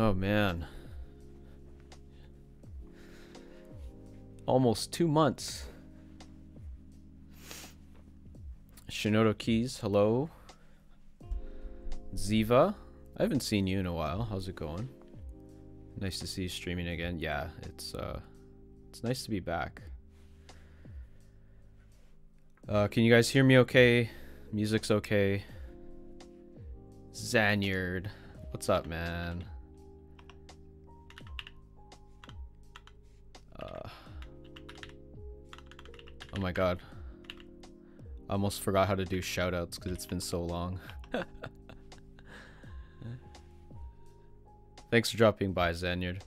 Oh man. Almost 2 months. Shinoda Keys, hello. Ziva, I haven't seen you in a while. How's it going? Nice to see you streaming again. Yeah, it's nice to be back. Can you guys hear me okay? Music's okay. Zanyard, what's up, man? Oh my god. I almost forgot how to do shoutouts because it's been so long. Thanks for dropping by, Zanyard.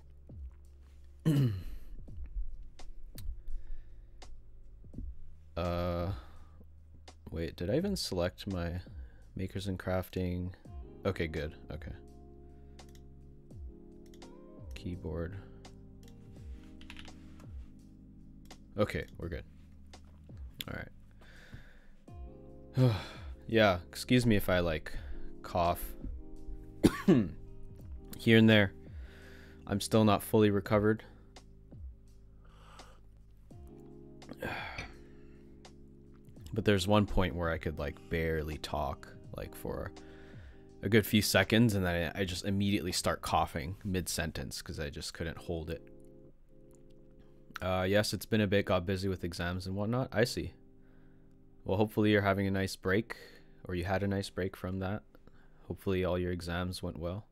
Wait, did I even select my makers and crafting? Okay, good. Okay. Keyboard. Okay, we're good. All right. Yeah, excuse me if I like cough here and there. I'm still not fully recovered. But there's one point where I could like barely talk like for a good few seconds, and then I just immediately start coughing mid-sentence because I just couldn't hold it. Yes, it's been a bit, got busy with exams and whatnot. I see. Well, hopefully you're having a nice break, or you had a nice break from that. Hopefully all your exams went well.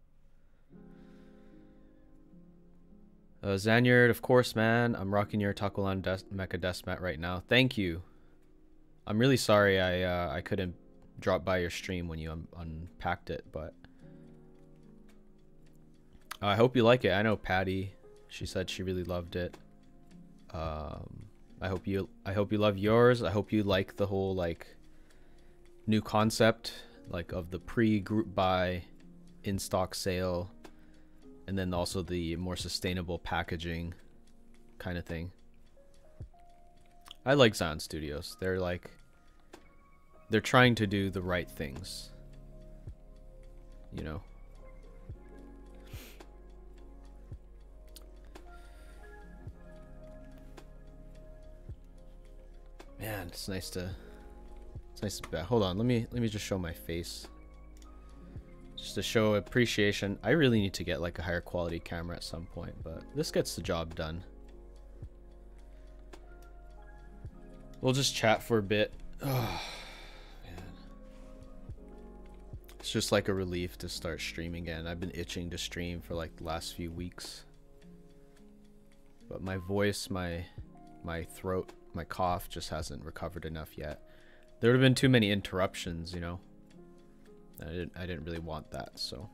Zanyard, of course, man. I'm rocking your Takolan Mecha Deathmat right now. Thank you. I'm really sorry I couldn't drop by your stream when you unpacked it, but I hope you like it. I know Patty, she said she really loved it. I hope you love yours. I hope you like the whole like new concept like of the pre-group buy in stock sale, and then also the more sustainable packaging kind of thing. I like Zion Studios. They're trying to do the right things, you know. Man, it's nice to be back. Hold on, let me just show my face. Just to show appreciation. I really need to get like a higher quality camera at some point, but this gets the job done. We'll just chat for a bit. Oh, man. It's just like a relief to start streaming again. I've been itching to stream for like the last few weeks. But my voice, my throat, my cough just hasn't recovered enough yet. There would have been too many interruptions, you know. I didn't really want that, so.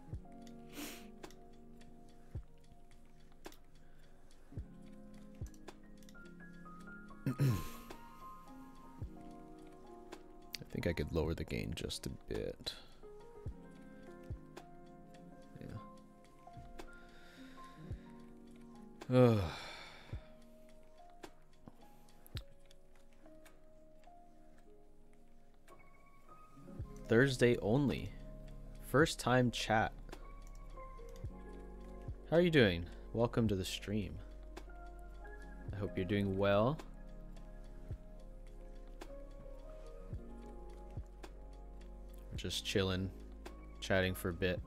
I think I could lower the gain just a bit. Yeah. Ugh. Thursday only. First time chat. How are you doing? Welcome to the stream. I hope you're doing well. Just chilling, chatting for a bit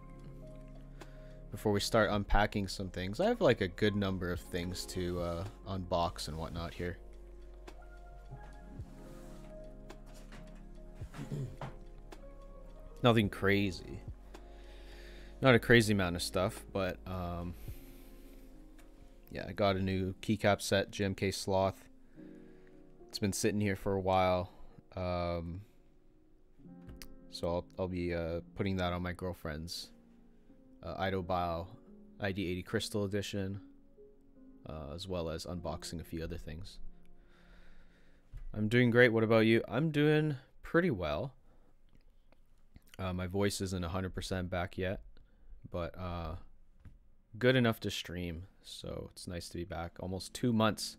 before we start unpacking some things. I have like a good number of things to unbox and whatnot here. Nothing crazy. Not a crazy amount of stuff, but yeah, I got a new keycap set, GMK Sloth. It's been sitting here for a while. So I'll be putting that on my girlfriend's Idobao ID80 Crystal Edition, as well as unboxing a few other things. I'm doing great. What about you? I'm doing pretty well. My voice isn't 100% back yet, but good enough to stream, so it's nice to be back. Almost 2 months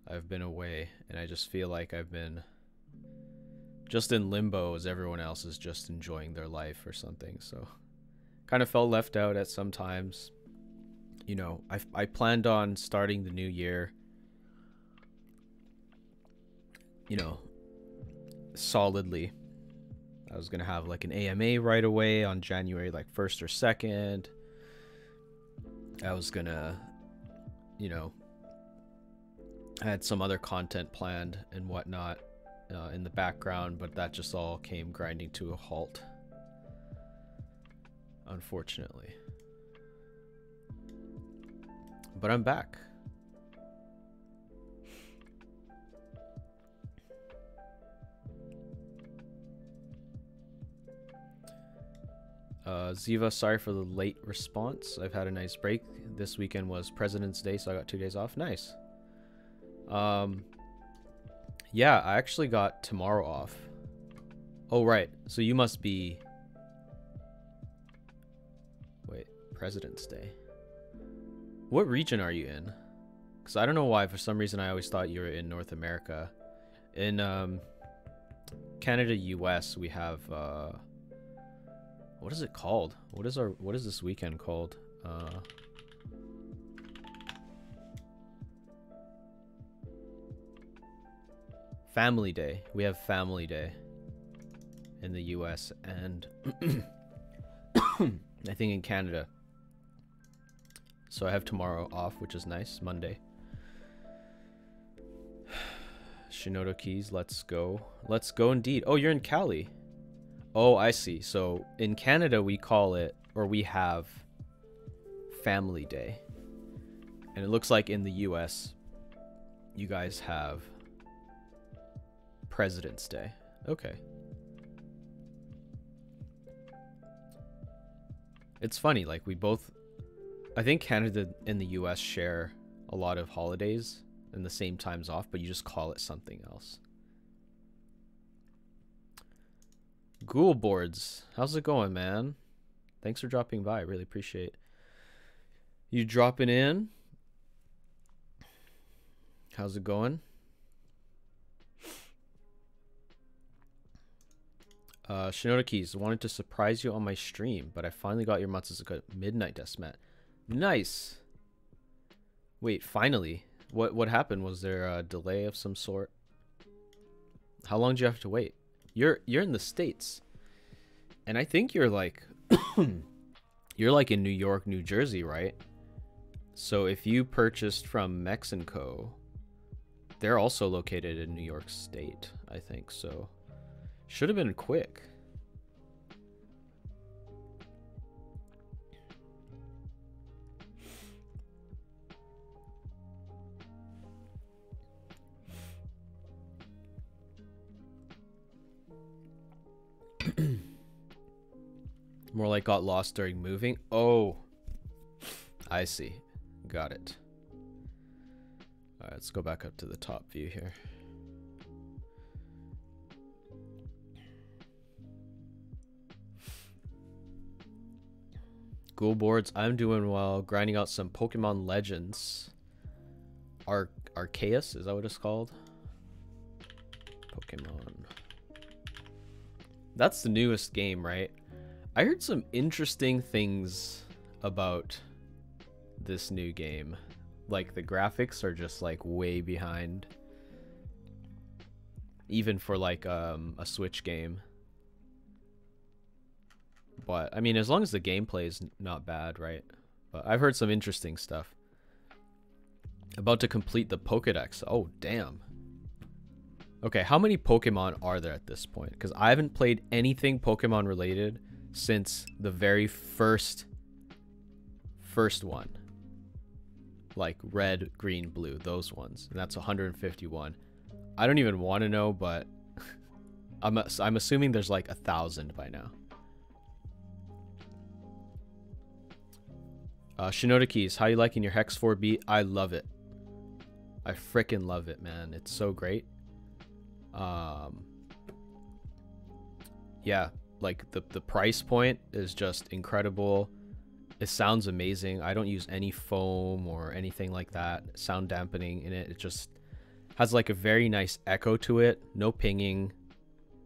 I've been away, and I just feel like I've been just in limbo as everyone else is just enjoying their life or something. So kind of felt left out at some times. You know, I planned on starting the new year, you know, solidly. I was gonna have like an AMA right away on January like 1st or 2nd. I was gonna, you know, I had some other content planned and whatnot in the background, but that just all came grinding to a halt, unfortunately. But I'm back. Ziva, sorry for the late response. I've had a nice break. This weekend was President's Day, so I got 2 days off. Nice. Yeah, I actually got tomorrow off. Oh, right. So you must be... Wait, President's Day. What region are you in? Because I don't know why, for some reason I always thought you were in North America. In Canada, US, we have... what is it called? What is this weekend called? Family Day. We have Family Day in the US and I think in Canada. So I have tomorrow off, which is nice. Monday. Shinoda Keys, let's go. Let's go indeed. Oh, you're in Cali. Oh, I see. So in Canada, we call it, or we have Family Day. And it looks like in the US, you guys have President's Day. Okay. It's funny, like we both, I think Canada and the US share a lot of holidays and the same times off, but you just call it something else. Ghoul Boards, how's it going, man? Thanks for dropping by. I really appreciate you dropping in. How's it going? Shinoda Keys, wanted to surprise you on my stream, but I finally got your Matsuzuka Midnight Deathmat. Nice. Wait, finally? What happened? Was there a delay of some sort? How long do you have to wait? You're in the States, and I think you're like you're like in New York, New Jersey, right? So if you purchased from Mexico, they're also located in New York State, I think. So should have been quick. More like got lost during moving. Oh, I see. Got it. All right, let's go back up to the top view here. Ghoul Boards, I'm doing well. Grinding out some Pokemon Legends. Arceus, is that what it's called? Pokemon. That's the newest game, right? I heard some interesting things about this new game. Like the graphics are just like way behind. Even for like a Switch game. But I mean, as long as the gameplay is not bad, right? But I've heard some interesting stuff. About to complete the Pokédex. Oh, damn. Okay, how many Pokemon are there at this point? Because I haven't played anything Pokemon related since the very first one. Like red, green, blue, those ones. And that's 151. I don't even want to know, but I'm assuming there's like 1,000 by now. Shinoda Keys, how you liking your Hex 4B? I love it. I frickin' love it, man. It's so great. Yeah, like the price point is just incredible. It sounds amazing. I don't use any foam or anything like that. Sound dampening in it. It just has like a very nice echo to it. No pinging.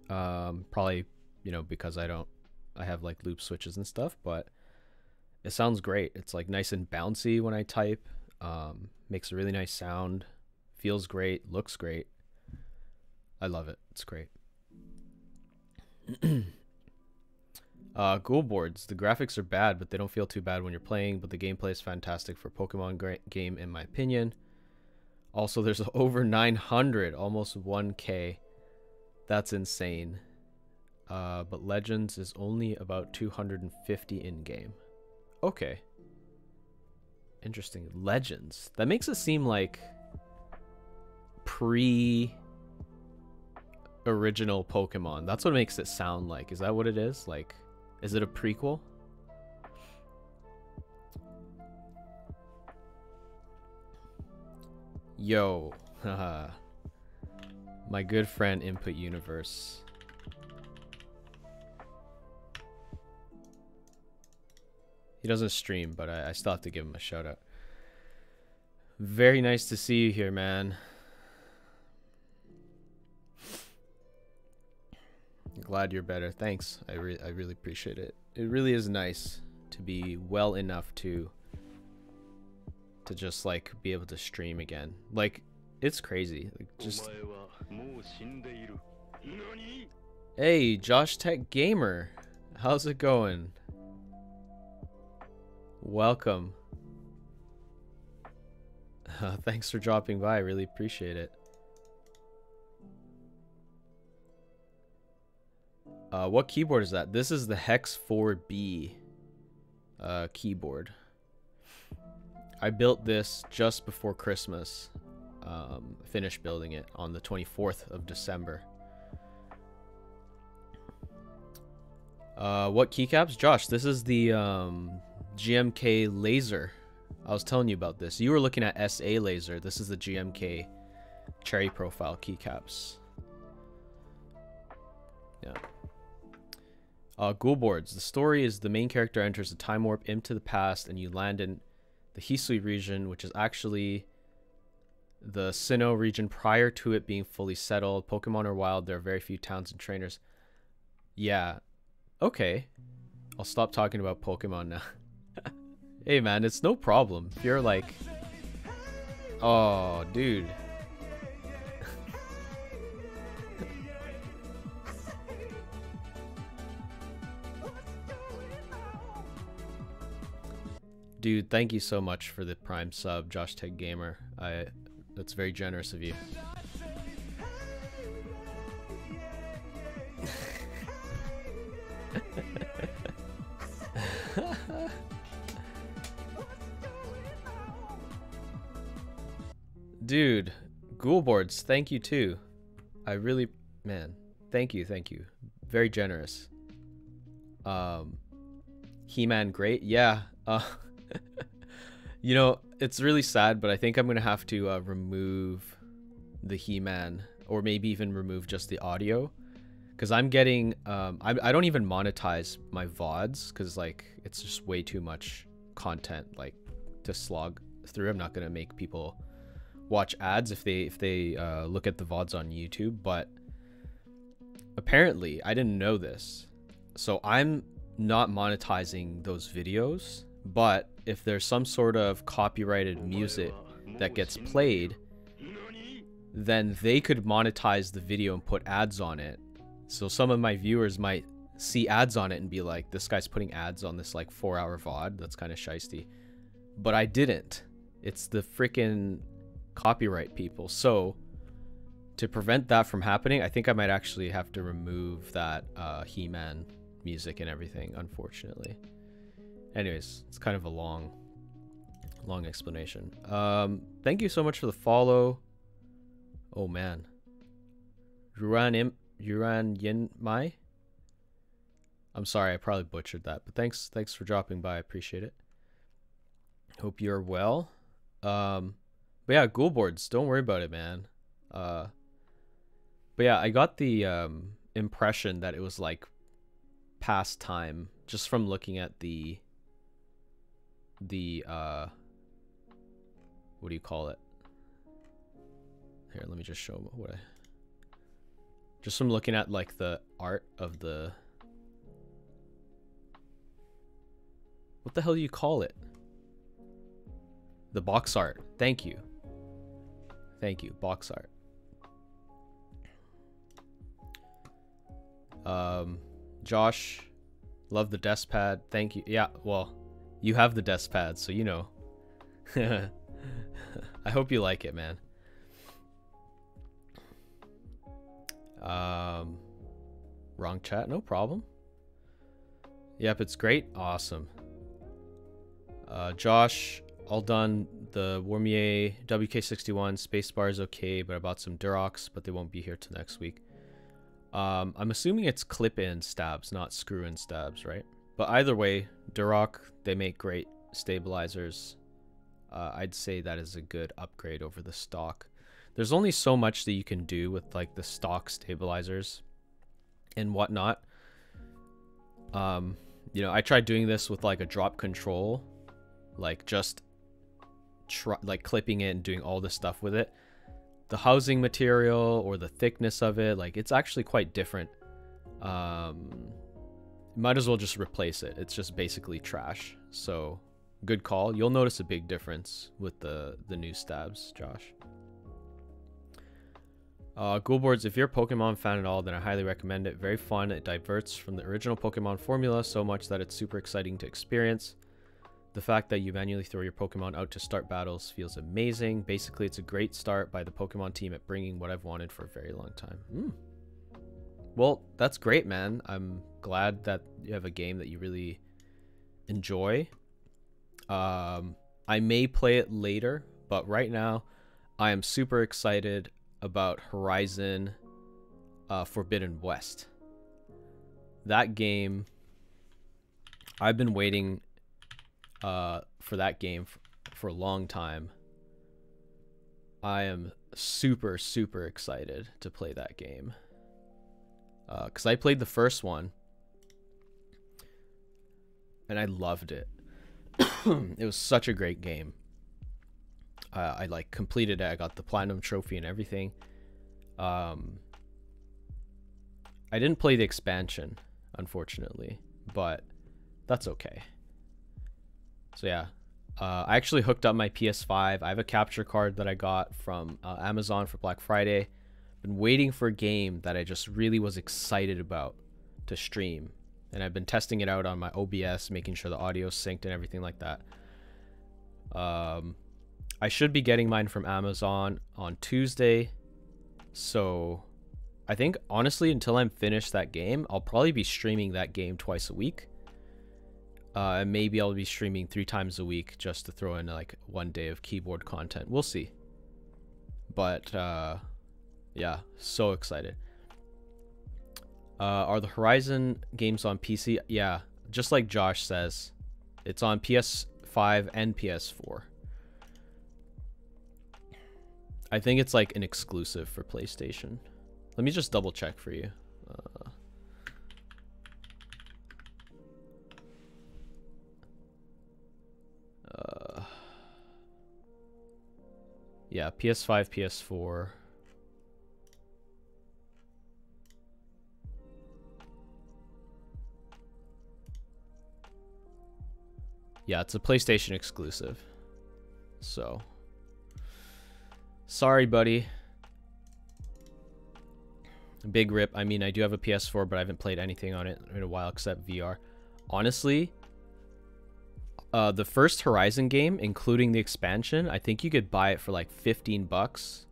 Probably, you know, because I have like loop switches and stuff, but It sounds great. It's like nice and bouncy when I type. Makes a really nice sound. Feels great. Looks great. I love it. It's great. Ghoul boards. The graphics are bad, but they don't feel too bad when you're playing. But the gameplay is fantastic for a Pokemon game, in my opinion. Also, there's over 900, almost 1K. That's insane. But Legends is only about 250 in-game. Okay. Interesting. Legends. That makes it seem like pre-original Pokemon. That's what makes it sound like. Is that what it is? Like, is it a prequel? Yo. Haha. My good friend Input Universe. He doesn't stream, but I still have to give him a shout out. Very nice to see you here, man. Glad you're better. Thanks. I really appreciate it. It really is nice to be well enough to just like be able to stream again. Like, it's crazy. Like, just Hey, Josh Tech Gamer. How's it going? Welcome. Thanks for dropping by. I really appreciate it. What keyboard is that? This is the Hex 4B keyboard. I built this just before Christmas. Finished building it on the 24th of December. What keycaps? Josh, this is the GMK laser. I was telling you about this. You were looking at SA laser. This is the GMK cherry profile keycaps. Yeah. Ghoul boards. The story is the main character enters a time warp into the past, and you land in the Hisui region, which is actually the Sinnoh region prior to it being fully settled. Pokemon are wild. There are very few towns and trainers. Yeah. Okay. I'll stop talking about Pokemon now. Hey, man, it's no problem. If you're like... Oh, dude. Dude, thank you so much for the Prime sub, Josh Tech Gamer. That's very generous of you. Dude, Ghoul boards, thank you too. I really, man, thank you. Very generous. He-Man, great. Yeah. You know, it's really sad, but I think I'm gonna have to remove the He-Man, or maybe even remove just the audio, because I'm getting I don't even monetize my VODs because like it's just way too much content like to slog through. I'm not gonna make people watch ads if they look at the VODs on YouTube, but apparently I didn't know this, so I'm not monetizing those videos. But if there's some sort of copyrighted music that gets played, then they could monetize the video and put ads on it. So some of my viewers might see ads on it and be like, this guy's putting ads on this like 4-hour VOD. That's kind of shiesty. But I didn't. It's the freaking copyright people. So to prevent that from happening, I think I might actually have to remove that He-Man music and everything, unfortunately. Anyways, it's kind of a long explanation. Thank you so much for the follow. Oh man. Yuran Yin Mai? I'm sorry, I probably butchered that, but thanks for dropping by. I appreciate it. Hope you're well. But yeah, Ghoul boards, don't worry about it, man. But yeah, I got the impression that it was like past time just from looking at the what do you call it? Here, let me just show what I... Just from looking at like the art of the What the hell do you call it? The box art. Thank you. Thank you, box art. Josh, love the desk pad. Thank you. Yeah, well, you have the desk pad, so you know. I hope you like it, man. Wrong chat, no problem. Yep, it's great. Awesome. Josh, all done. The Warmier WK61 spacebar is okay, but I bought some Durox, but they won't be here till next week. I'm assuming it's clip-in stabs, not screw-in stabs, right? But either way, Duroc, they make great stabilizers. I'd say that is a good upgrade over the stock. There's only so much that you can do with like the stock stabilizers and whatnot. You know, I tried doing this with like a drop control, like just like clipping it and doing all this stuff with it. The housing material or the thickness of it, like it's actually quite different. Might as well just replace it. It's just basically trash. So good call. You'll notice a big difference with the new stabs, Josh. Ghoulboards, if you're a Pokemon fan at all, then I highly recommend it. Very fun. It diverts from the original Pokemon formula so much that it's super exciting to experience. The fact that you manually throw your Pokemon out to start battles feels amazing. Basically, it's a great start by the Pokemon team at bringing what I've wanted for a very long time. Well, that's great, man. I'm glad that you have a game that you really enjoy. I may play it later, but right now I am super excited about Horizon Forbidden West. That game, I've been waiting for that game for a long time. I am super excited to play that game because I played the first one and I loved it. It was such a great game. I like completed it. I got the platinum trophy and everything. I didn't play the expansion, unfortunately, but that's okay. So yeah, I actually hooked up my PS5. I have a capture card that I got from Amazon for Black Friday. Been waiting for a game that I just really was excited about to stream. And I've been testing it out on my OBS, making sure the audio's synced and everything like that. I should be getting mine from Amazon on Tuesday. So I think, honestly, until I'm finished that game, I'll probably be streaming that game twice a week. And maybe I'll be streaming 3 times a week just to throw in like 1 day of keyboard content. We'll see. But yeah, so excited. Are the Horizon games on PC? Yeah, just like Josh says, it's on PS5 and PS4. I think it's like an exclusive for PlayStation. Let me just double check for you. Yeah, PS5, PS4. Yeah, it's a PlayStation exclusive. So, sorry, buddy. Big rip. I mean, I do have a PS4, but I haven't played anything on it in a while except VR. Honestly, the first Horizon game, including the expansion, I think you could buy it for like $15.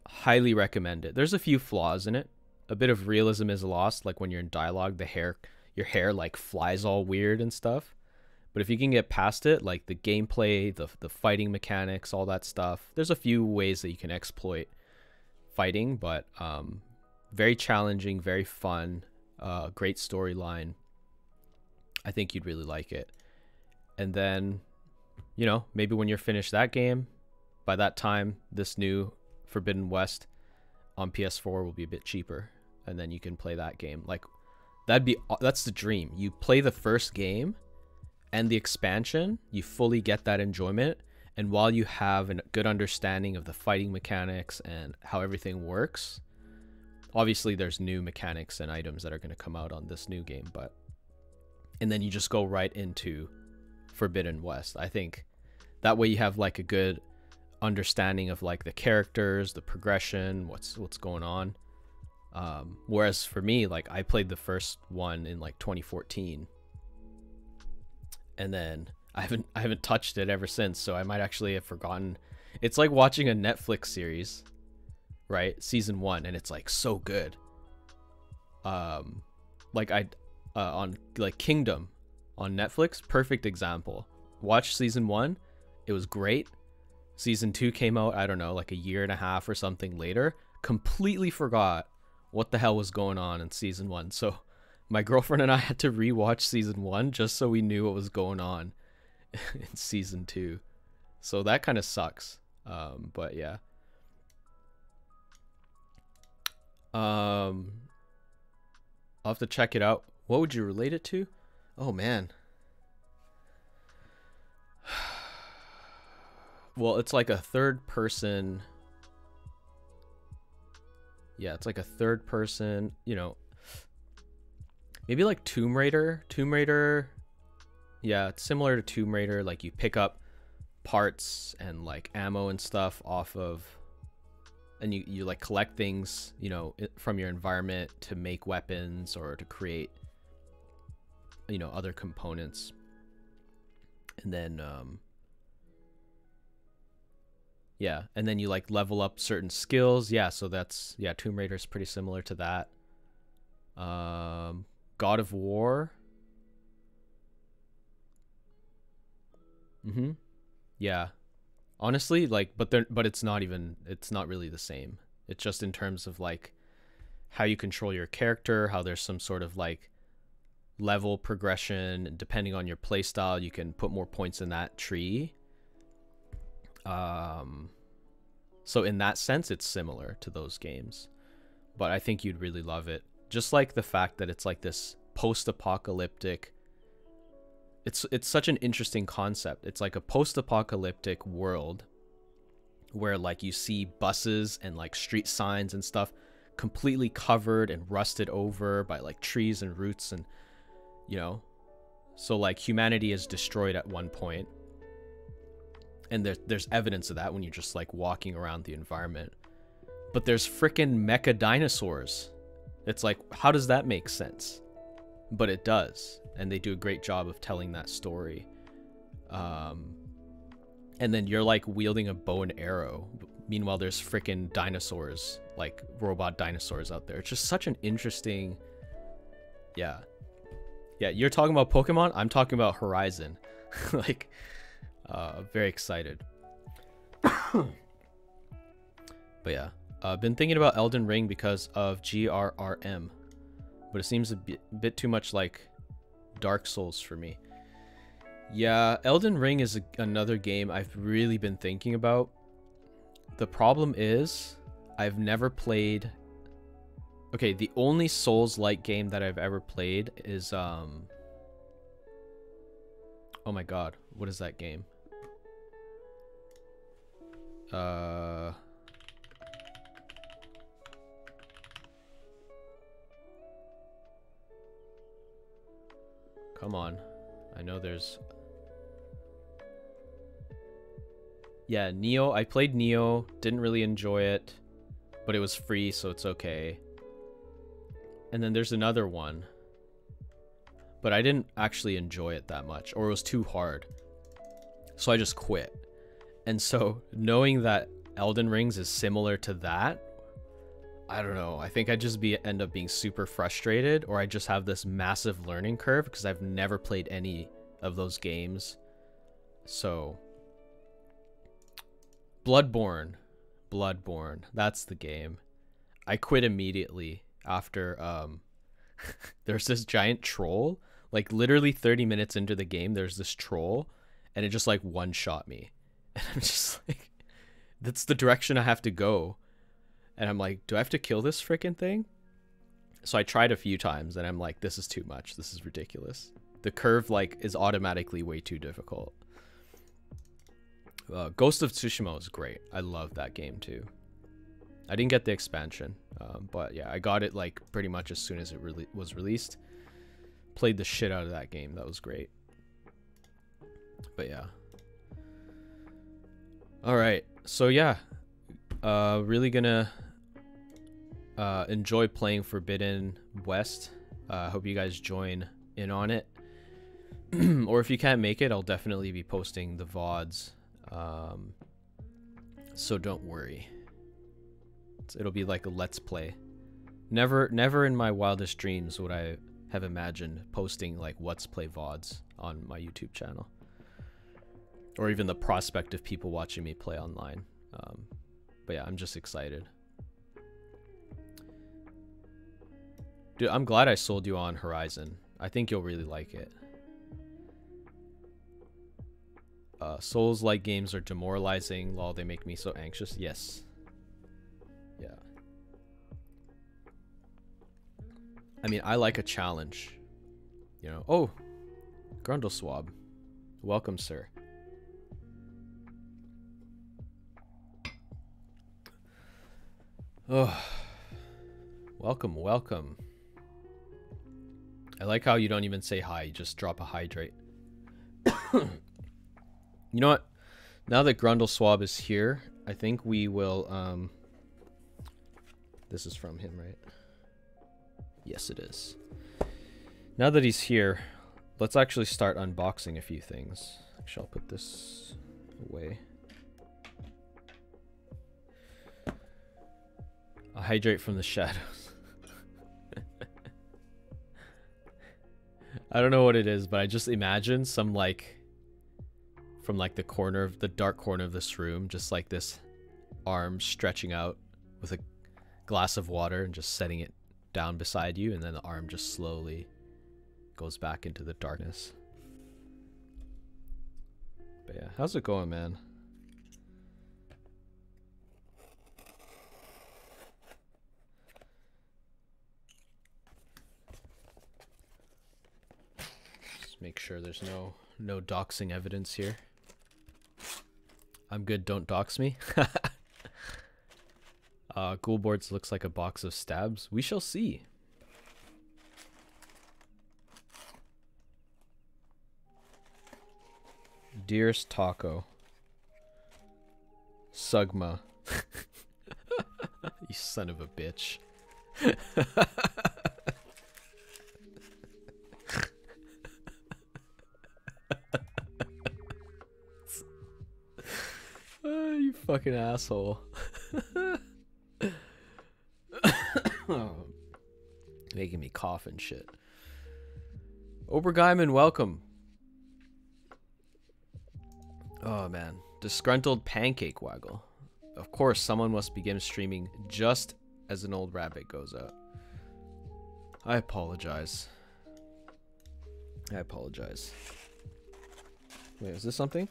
Highly recommend it. There's a few flaws in it. A bit of realism is lost, like when you're in dialogue, your hair like flies all weird and stuff. But if you can get past it, like the gameplay, the fighting mechanics, all that stuff, there's a few ways that you can exploit fighting, but very challenging, very fun, great storyline. I think you'd really like it. And then, you know, maybe when you're finished that game, by that time, this new Forbidden West on PS4 will be a bit cheaper, and then you can play that game. Like, that's the dream. You play the first game and the expansion, you fully get that enjoyment, and while you have a good understanding of the fighting mechanics and how everything works, obviously there's new mechanics and items that are going to come out on this new game, but and then you just go right into Forbidden West. I think that way you have like a good understanding of like the characters, the progression, what's going on. Whereas for me, like I played the first one in like 2014, and then I haven't touched it ever since. So I might actually have forgotten. It's like watching a Netflix series, right? Season 1, and it's like so good. Like on like Kingdom on Netflix, perfect example. Watch season 1, it was great. Season 2 came out, I don't know, like a year and a half or something later. Completely forgot what the hell was going on in season 1. So my girlfriend and I had to rewatch season 1 just so we knew what was going on in season 2. So that kind of sucks. But yeah. I'll have to check it out. What would you relate it to? Oh man. Well, it's like a third person. Yeah, it's like a third person, you know, maybe like Tomb Raider. Yeah, it's similar to Tomb Raider. Like you pick up parts and like ammo and stuff off of, and you like collect things, you know, from your environment to make weapons or to create, you know, other components. And then yeah, and then you like level up certain skills. Yeah, so that's, yeah, Tomb Raider is pretty similar to that. God of War. Yeah. Honestly, like, but it's not really the same. It's just in terms of like how you control your character, how there's some sort of like level progression, and depending on your playstyle, you can put more points in that tree. So in that sense, it's similar to those games, but I think you'd really love it. Just like the fact that it's like this post-apocalyptic. It's such an interesting concept. It's like a post-apocalyptic world where like you see buses and like street signs and stuff completely covered and rusted over by like trees and roots, and you know, so like humanity is destroyed at one point. And there's evidence of that when you're just like walking around the environment. But there's freaking mecha dinosaurs. It's like, how does that make sense? But it does. And they do a great job of telling that story. And then you're like wielding a bow and arrow. Meanwhile, there's freaking dinosaurs, like robot dinosaurs out there. It's just such an interesting... Yeah. Yeah, you're talking about Pokemon. I'm talking about Horizon. Like... very excited. But yeah, I've been thinking about Elden Ring because of GRRM, but it seems a bit too much like Dark Souls for me. Yeah, Elden Ring is another game I've really been thinking about. The problem is I've never played... Okay, the only Souls-like game that I've ever played is oh my god, what is that game? Come on. I know there's... Yeah, Neo. I played Neo. Didn't really enjoy it. But it was free, so it's okay. And then there's another one. But I didn't actually enjoy it that much. Or it was too hard. So I just quit. And so, knowing that Elden Rings is similar to that, I don't know. I think I'd just end up being super frustrated, or I just have this massive learning curve because I've never played any of those games. So, Bloodborne, that's the game. I quit immediately after there's this giant troll. Like literally 30 minutes into the game, there's this troll, and it just like one-shot me. And I'm just like, that's the direction I have to go. And I'm like, do I have to kill this freaking thing? So I tried a few times, and I'm like, this is too much. This is ridiculous. The curve like is automatically way too difficult. Ghost of Tsushima was great. I love that game too. I didn't get the expansion, but yeah, I got it like pretty much as soon as it was released. played the shit out of that game. That was great. But yeah. All right. So yeah, really gonna enjoy playing Forbidden West. Hope you guys join in on it. Or if you can't make it, I'll definitely be posting the VODs. So don't worry. It'll be like a let's play. Never in my wildest dreams would I have imagined posting like let's play VODs on my YouTube channel. Or even the prospect of people watching me play online. But yeah, I'm just excited. Dude, I'm glad I sold you on Horizon. I think you'll really like it. Souls-like games are demoralizing. Lol, they make me so anxious. Yes. Yeah. I mean, I like a challenge. You know. Oh, Grundleswab. Welcome, sir. Oh, welcome, welcome. I like how you don't even say hi, you just drop a hydrate. You know what? Now that Grundleswab is here, I think we will, this is from him, right? Yes, it is. Now that he's here, let's actually start unboxing a few things. Actually, I'll put this away. I'll hydrate from the shadows. I don't know what it is, but I just imagine some like from like the corner of the dark corner of this room, just like this arm stretching out with a glass of water and just setting it down beside you, and then the arm just slowly goes back into the darkness. But yeah, how's it going, man? Make sure there's no doxing evidence here. I'm good, don't dox me. Ghoulboards looks like a box of stabs. We shall see. Dearest Taco. Sugma. You son of a bitch. You fucking asshole. Making me cough and shit. Obergeiman, welcome. Oh man. Disgruntled pancake waggle. Of course, someone must begin streaming just as an old rabbit goes out. I apologize. I apologize. Wait, is this something?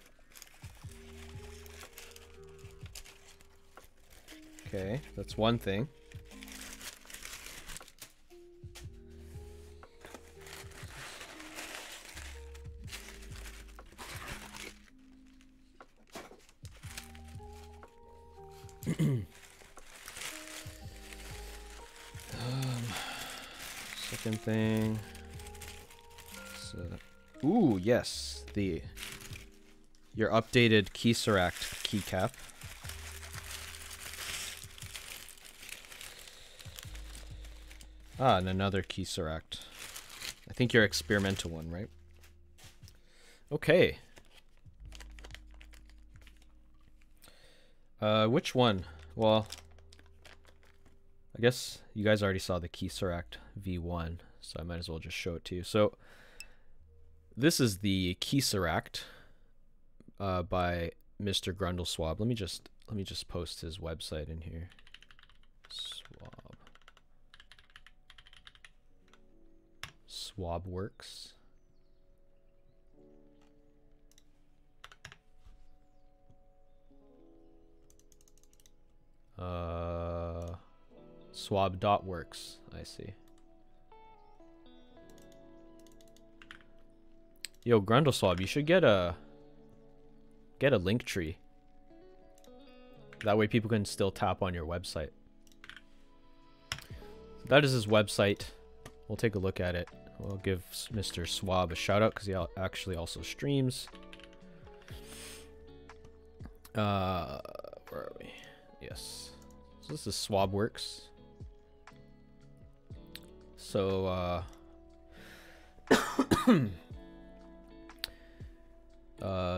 Okay, that's one thing. Second thing. So, ooh, yes, your updated Keyseract keycap. Ah, and another Keyseract. I think your experimental one, right? Okay. Which one? Well, I guess you guys already saw the Keyseract V1, so I might as well just show it to you. So this is the Keyseract by Mr. Grundleswab. Let me just post his website in here. Swab works. Swab.works, I see. Yo, Grundleswab, you should get a link tree. That way people can still tap on your website. That is his website. we'll take a look at it. We'll give Mr. Swab a shout out because he actually also streams. Where are we? Yes. So this is Swab Works. So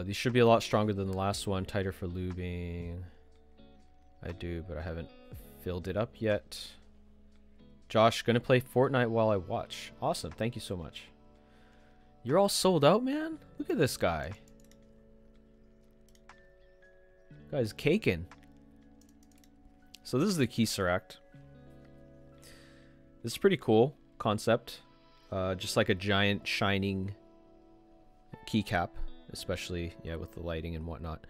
these should be a lot stronger than the last one. Tighter for lubing. I do, but I haven't filled it up yet. Josh, gonna play Fortnite while I watch. Awesome, thank you so much. You're all sold out, man? Look at this guy. Guy's caking. So this is the Keyseract. This is pretty cool concept. Just like a giant shining keycap, especially with the lighting and whatnot.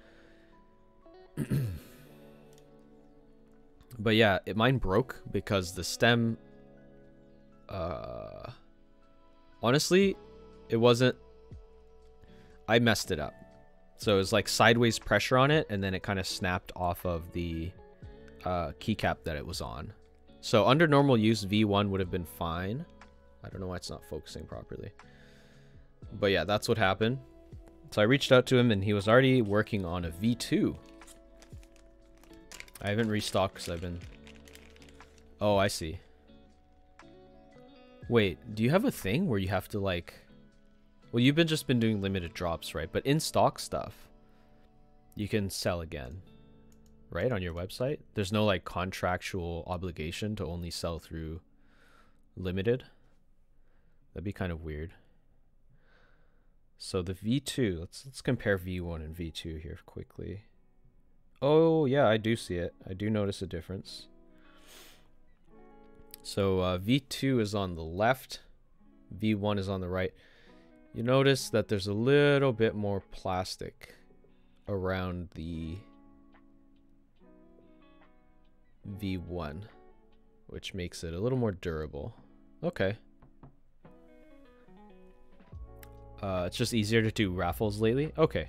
But yeah, mine broke because the stem, honestly, it wasn't, I messed it up. So it was like sideways pressure on it, and then it kind of snapped off of the keycap that it was on. So under normal use, V1 would have been fine. I don't know why it's not focusing properly. But yeah, that's what happened. So I reached out to him, and he was already working on a V2. I haven't restocked because I've been... Oh, I see. Wait, do you have a thing where you have to like... Well, you've just been doing limited drops, right? But in stock stuff, you can sell again, right? On your website. There's no like contractual obligation to only sell through limited. That'd be kind of weird. So the V2, let's compare V1 and V2 here quickly. Oh yeah, I do see it. I do notice a difference. So V2 is on the left, V1 is on the right. You notice that there's a little bit more plastic around the V1, which makes it a little more durable. Okay. It's just easier to do raffles lately. Okay,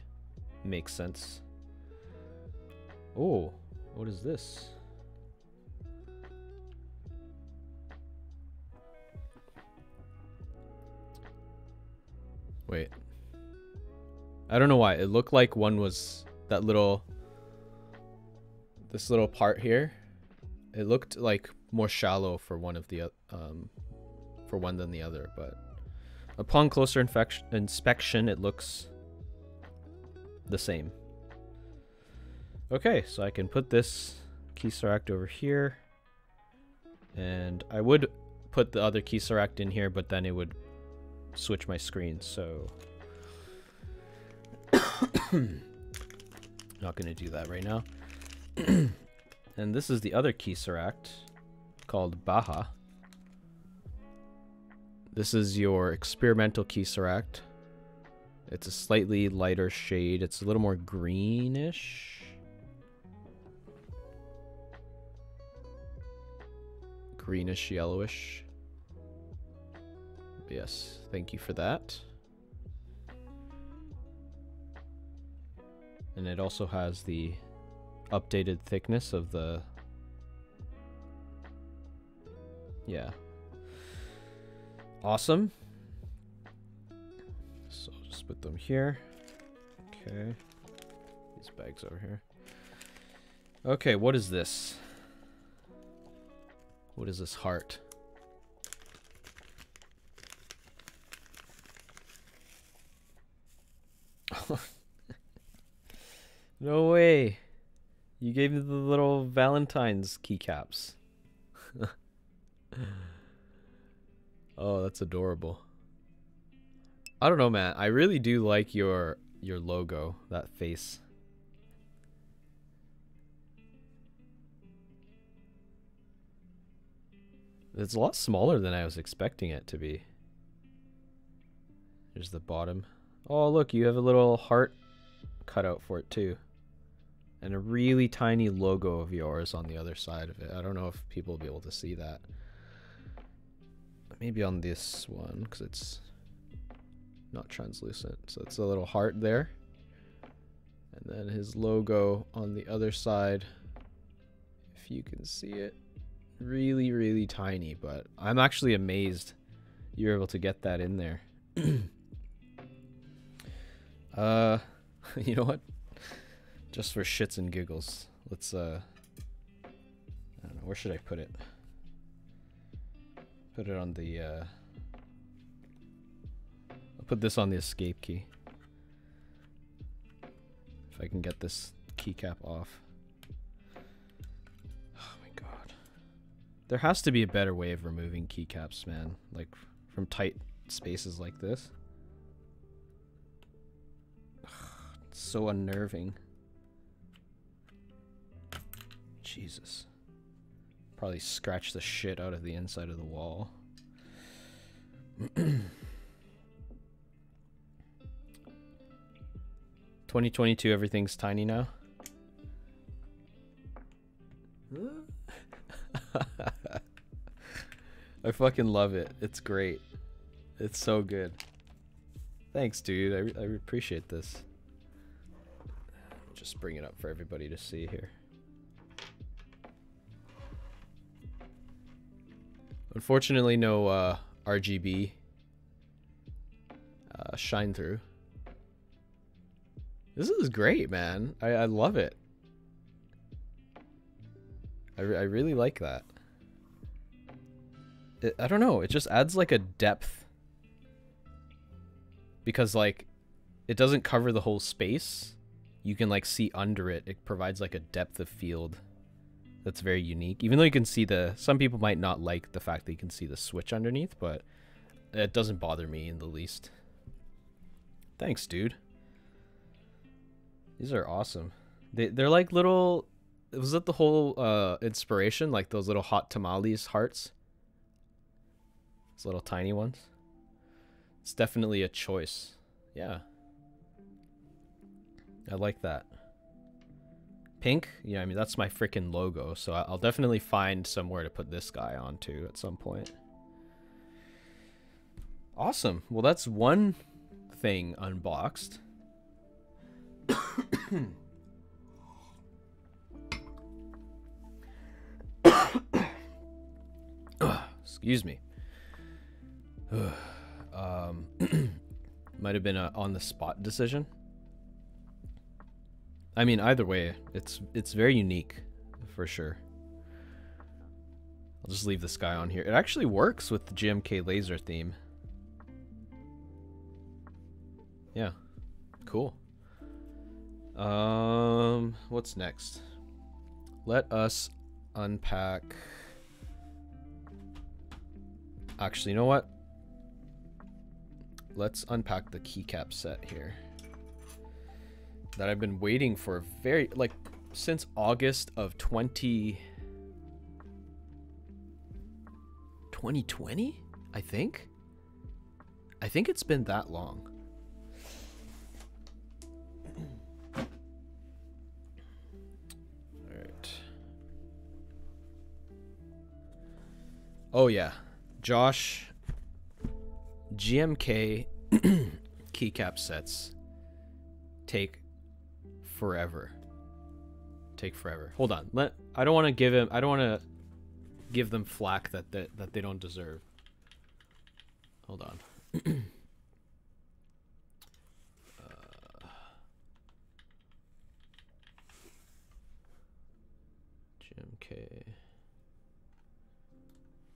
makes sense. Oh, what is this? Wait. I don't know why. It looked like one was that little... This little part here. It looked like more shallow for one of the... for one than the other, but... Upon closer inspection, it looks... the same. Okay, so I can put this Keyseract over here. And I would put the other Keyseract in here, but then it would switch my screen, so... Not going to do that right now. And this is the other Keyseract called Baja. This is your experimental Keyseract. It's a slightly lighter shade. It's a little more greenish. Greenish yellowish. Yes, thank you for that. And it also has the updated thickness of the... Yeah. Awesome. So I'll just put them here. Okay. These bags over here. Okay, what is this? What is this heart? No way. You gave me the little Valentine's keycaps. Oh, that's adorable. I don't know, man. I really do like your logo, that face. It's a lot smaller than I was expecting it to be. Here's the bottom. Oh, look, you have a little heart cut out for it too. And a really tiny logo of yours on the other side of it. I don't know if people will be able to see that. Maybe on this one, because it's not translucent. So it's a little heart there. And then his logo on the other side. If you can see it. Really, really tiny. But I'm actually amazed you're able to get that in there. You know what? Just for shits and giggles, let's I don't know, where should I put it? Put it on the I'll put this on the escape key. If I can get this keycap off. Oh my god. There has to be a better way of removing keycaps, man. Like from tight spaces like this. It's so unnerving. Jesus. Probably scratch the shit out of the inside of the wall. 2022, everything's tiny now. I fucking love it. It's great. It's so good. Thanks, dude. I appreciate this. Just bring it up for everybody to see here. Unfortunately, no RGB shine through. This is great, man. I love it. I really like that. I don't know. It just adds like a depth. Because like, it doesn't cover the whole space. You can like see under it. It provides like a depth of field that's very unique. Even though you can see the... Some people might not like the fact that you can see the switch underneath, but it doesn't bother me in the least. Thanks, dude. These are awesome. They're like little... Was that the whole inspiration? Like those little hot tamales hearts? Those little tiny ones? It's definitely a choice. Yeah. I like that. Pink? Yeah, I mean, that's my freaking logo, so I'll definitely find somewhere to put this guy onto at some point. Awesome. Well, that's one thing unboxed. Excuse me. Might have been a on-the-spot decision. I mean, either way, it's very unique, for sure. I'll just leave this guy on here. It actually works with the GMK laser theme. Yeah, cool. What's next? Let us unpack. Actually, you know what? Let's unpack the keycap set here. That I've been waiting for since August of 2020, I think. I think it's been that long. All right. Oh yeah, Josh. GMK keycap sets take forever. Hold on. I don't want to give them flack that they don't deserve. Hold on.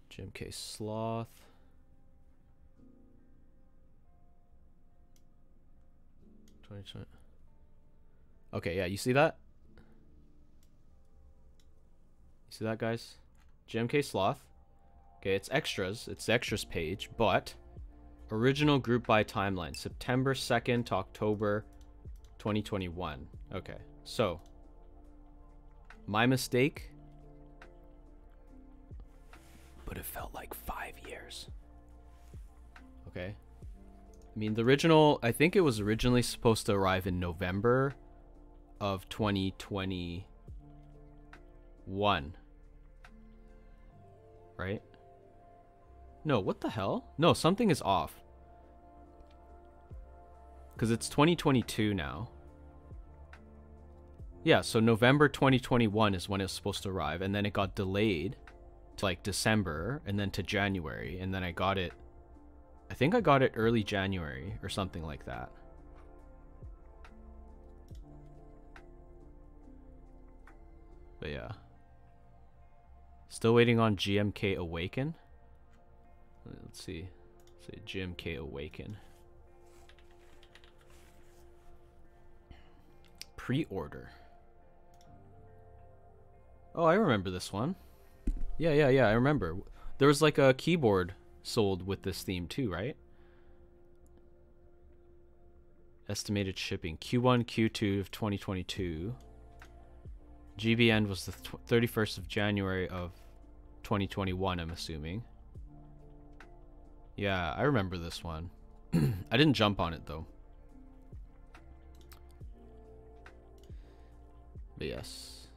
GMK Sloth. Okay, yeah, you see that? You see that, guys? GMK Sloth. Okay, it's extras. It's the extras page, but original group by timeline, September 2nd to October 2021. Okay, so my mistake, but it felt like 5 years. Okay. I mean, the original, I think it was originally supposed to arrive in November of 2021. Right? No, what the hell? No, something is off. Because it's 2022 now. Yeah, so November 2021 is when it's supposed to arrive, and then it got delayed to like December, and then to January, and then I got it I think I got it early January or something like that. But yeah. Still waiting on GMK Awaken. Let's see. Say GMK Awaken. Pre-order. Oh, I remember this one. Yeah, I remember. There was like a keyboard sold with this theme too, right? Estimated shipping Q1, Q2 of 2022. GBN was the 31st of January of 2021, I'm assuming. Yeah, I remember this one. I didn't jump on it though. But yes.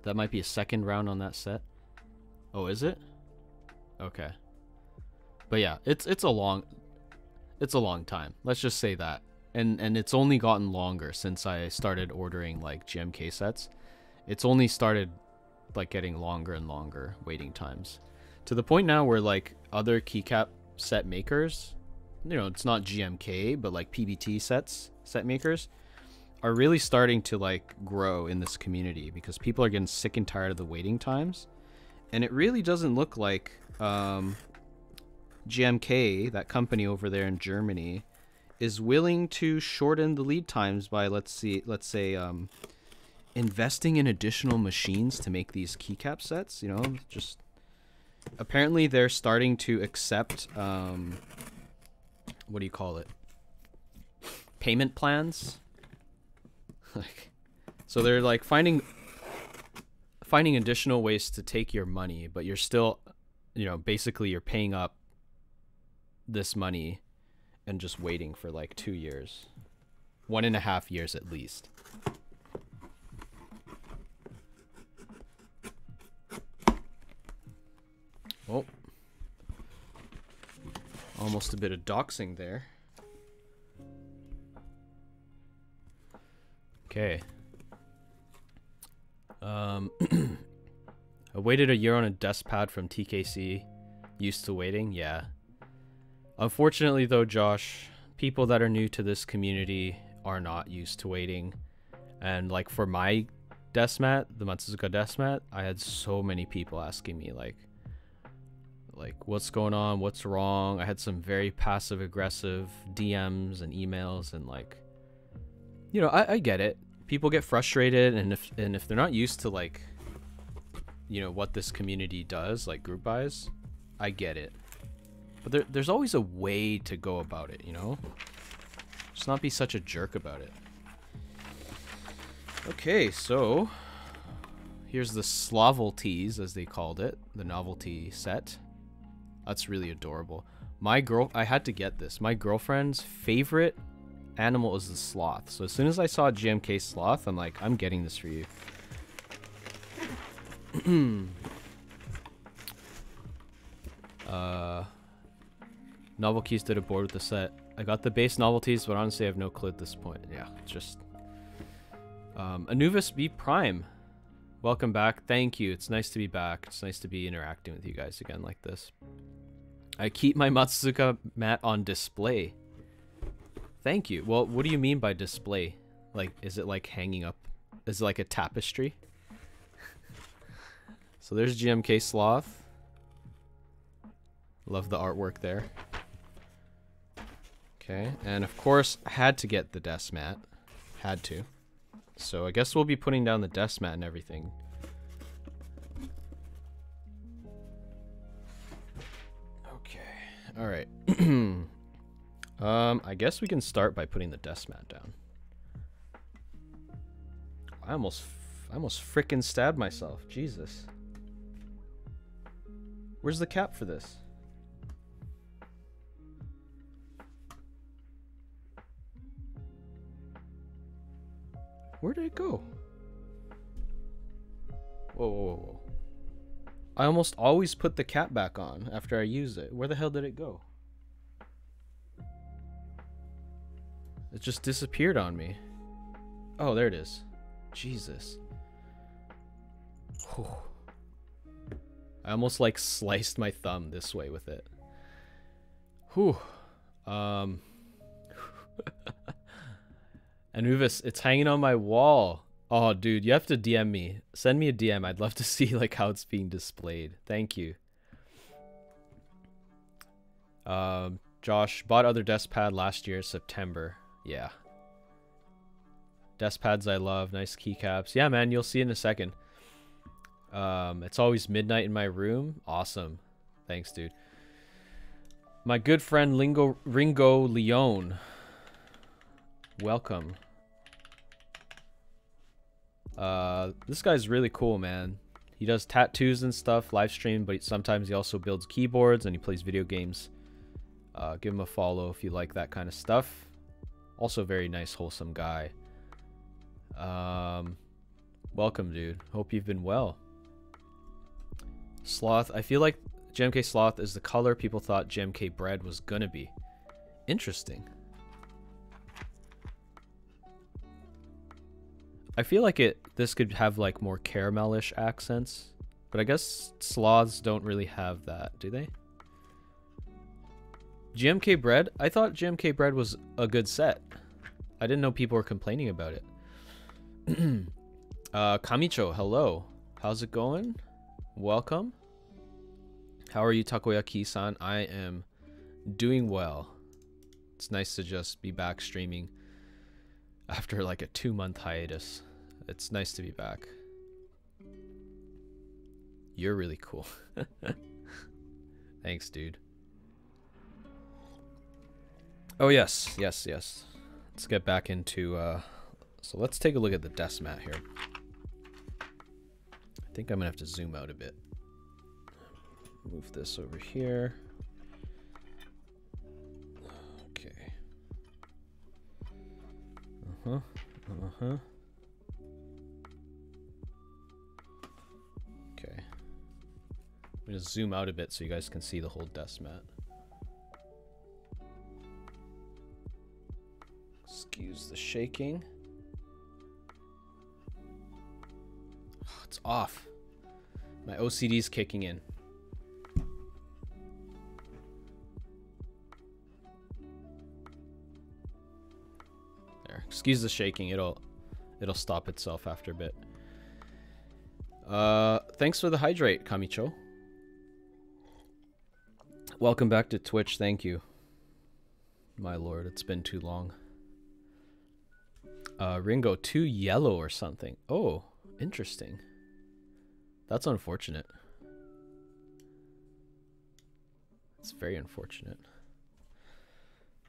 That might be a second round on that set. Oh, is it? Okay. But yeah, it's a long time. Let's just say that. And it's only gotten longer since I started ordering like GMK sets. It's only started like getting longer and longer waiting times. To the point now where like other keycap set makers, you know, it's not GMK, but like PBT set makers are really starting to like grow in this community because people are getting sick and tired of the waiting times. And it really doesn't look like GMK, that company over there in Germany, is willing to shorten the lead times by let's say investing in additional machines to make these keycap sets. You know, just apparently they're starting to accept what do you call it, payment plans. Like, so they're like finding additional ways to take your money, but you're still, you know, basically you're paying up this money and just waiting for like 2 years, 1.5 years at least. Oh, almost a bit of doxing there. Okay. I waited a year on a desk pad from TKC. Used to waiting? Yeah. Unfortunately though, Josh, people that are new to this community are not used to waiting. And like for my desk mat, the Matsuzuka desk mat, I had so many people asking me like what's going on, what's wrong. I had some very passive aggressive DMs and emails, and like, you know, I get it. People get frustrated, and if they're not used to like, you know, what this community does, like group buys, I get it. But there's always a way to go about it, you know? Just not be such a jerk about it. Okay, so here's the Slovalties, as they called it, the novelty set. That's really adorable. I had to get this. My girlfriend's favorite animal is the sloth. So as soon as I saw GMK Sloth, I'm like, I'm getting this for you. Novelties did a board with the set. I got the base novelties, but honestly I have no clue at this point. Yeah, just Anubis B Prime, welcome back. Thank you. It's nice to be back. It's nice to be interacting with you guys again like this. I keep my Matsuzuka mat on display. Thank you. Well, what do you mean by display? Like, is it like hanging up? Is it like a tapestry? So there's GMK Sloth. Love the artwork there. Okay, and of course I had to get the desk mat. Had to. So I guess we'll be putting down the desk mat and everything. Okay. All right. I guess we can start by putting the desk mat down. I almost frickin' stabbed myself. Jesus. Where's the cap for this? Where did it go? Whoa, whoa, whoa. I almost always put the cap back on after I use it. Where the hell did it go? It just disappeared on me. Oh, there it is. Jesus. Whew. I almost like sliced my thumb this way with it. Whew. Anubis, it's hanging on my wall. Oh, dude, you have to DM me. Send me a DM. I'd love to see like how it's being displayed. Thank you. Josh, bought other desk pad last year, September. Yeah. Desk pads I love. Nice keycaps. Yeah, man, you'll see in a second. It's always midnight in my room. Awesome. Thanks, dude. My good friend Ringo Leone. Welcome. This guy's really cool, man. He does tattoos and stuff, live stream, but sometimes he also builds keyboards and he plays video games. Give him a follow if you like that kind of stuff. Also very nice, wholesome guy. Welcome, dude. Hope you've been well. Sloth. I feel like GMK Sloth is the color people thought GMK bread was gonna be. Interesting. I feel like this could have like more caramelish accents, but I guess sloths don't really have that, do they? GMK bread? I thought GMK bread was a good set. I didn't know people were complaining about it. Kamicho, hello. How's it going? Welcome. How are you, Takoyaki-san? I am doing well. It's nice to just be back streaming after like a 2-month hiatus. It's nice to be back. You're really cool. Thanks, dude. Oh, yes. Yes, yes. Let's get back into... So let's take a look at the desk mat here. I think I'm going to have to zoom out a bit. Move this over here. Okay. Uh-huh. Uh-huh. Okay. I'm going to zoom out a bit so you guys can see the whole desk mat. Excuse the shaking. Oh, it's off. My OCD's kicking in. There. Excuse the shaking. It'll stop itself after a bit. Thanks for the hydrate, Kamicho. Welcome back to Twitch. Thank you. My lord, it's been too long. Ringo, too yellow or something. Oh, interesting. That's unfortunate. It's very unfortunate.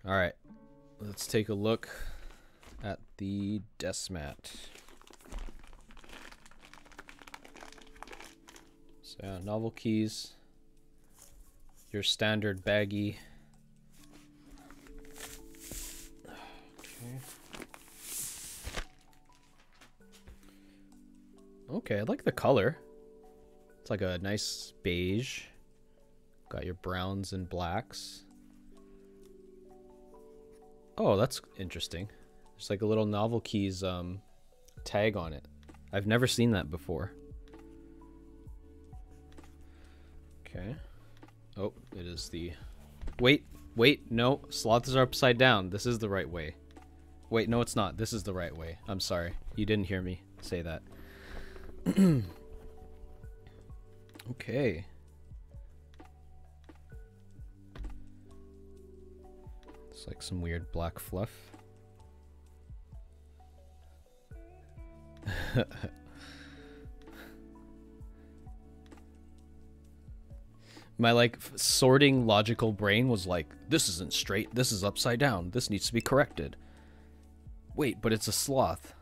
All right, let's take a look at the desk mat. So yeah, novel keys. Your standard baggy. Okay. Okay, I like the color. It's like a nice beige. Got your browns and blacks. Oh, that's interesting. There's like a little novel keys tag on it. I've never seen that before. Okay. Oh, it is the... Wait, no. Sloths are upside down. This is the right way. Wait, no, it's not. This is the right way. I'm sorry. You didn't hear me say that. Okay. It's like some weird black fluff. My like sorting logical brain was like, this isn't straight, this is upside down, this needs to be corrected. Wait, but it's a sloth.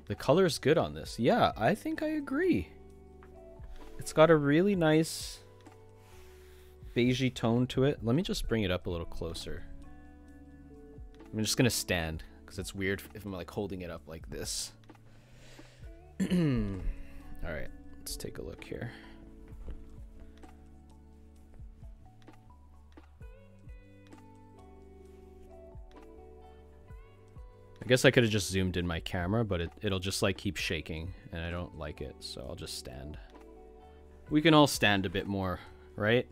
The color's good on this. Yeah, I think I agree. It's got a really nice beigey tone to it. Let me just bring it up a little closer. I'm just gonna stand because it's weird if I'm like holding it up like this. All right, let's take a look here. I guess I could have just zoomed in my camera, but it'll just like keep shaking and I don't like it, so I'll just stand. we can all stand a bit more, right?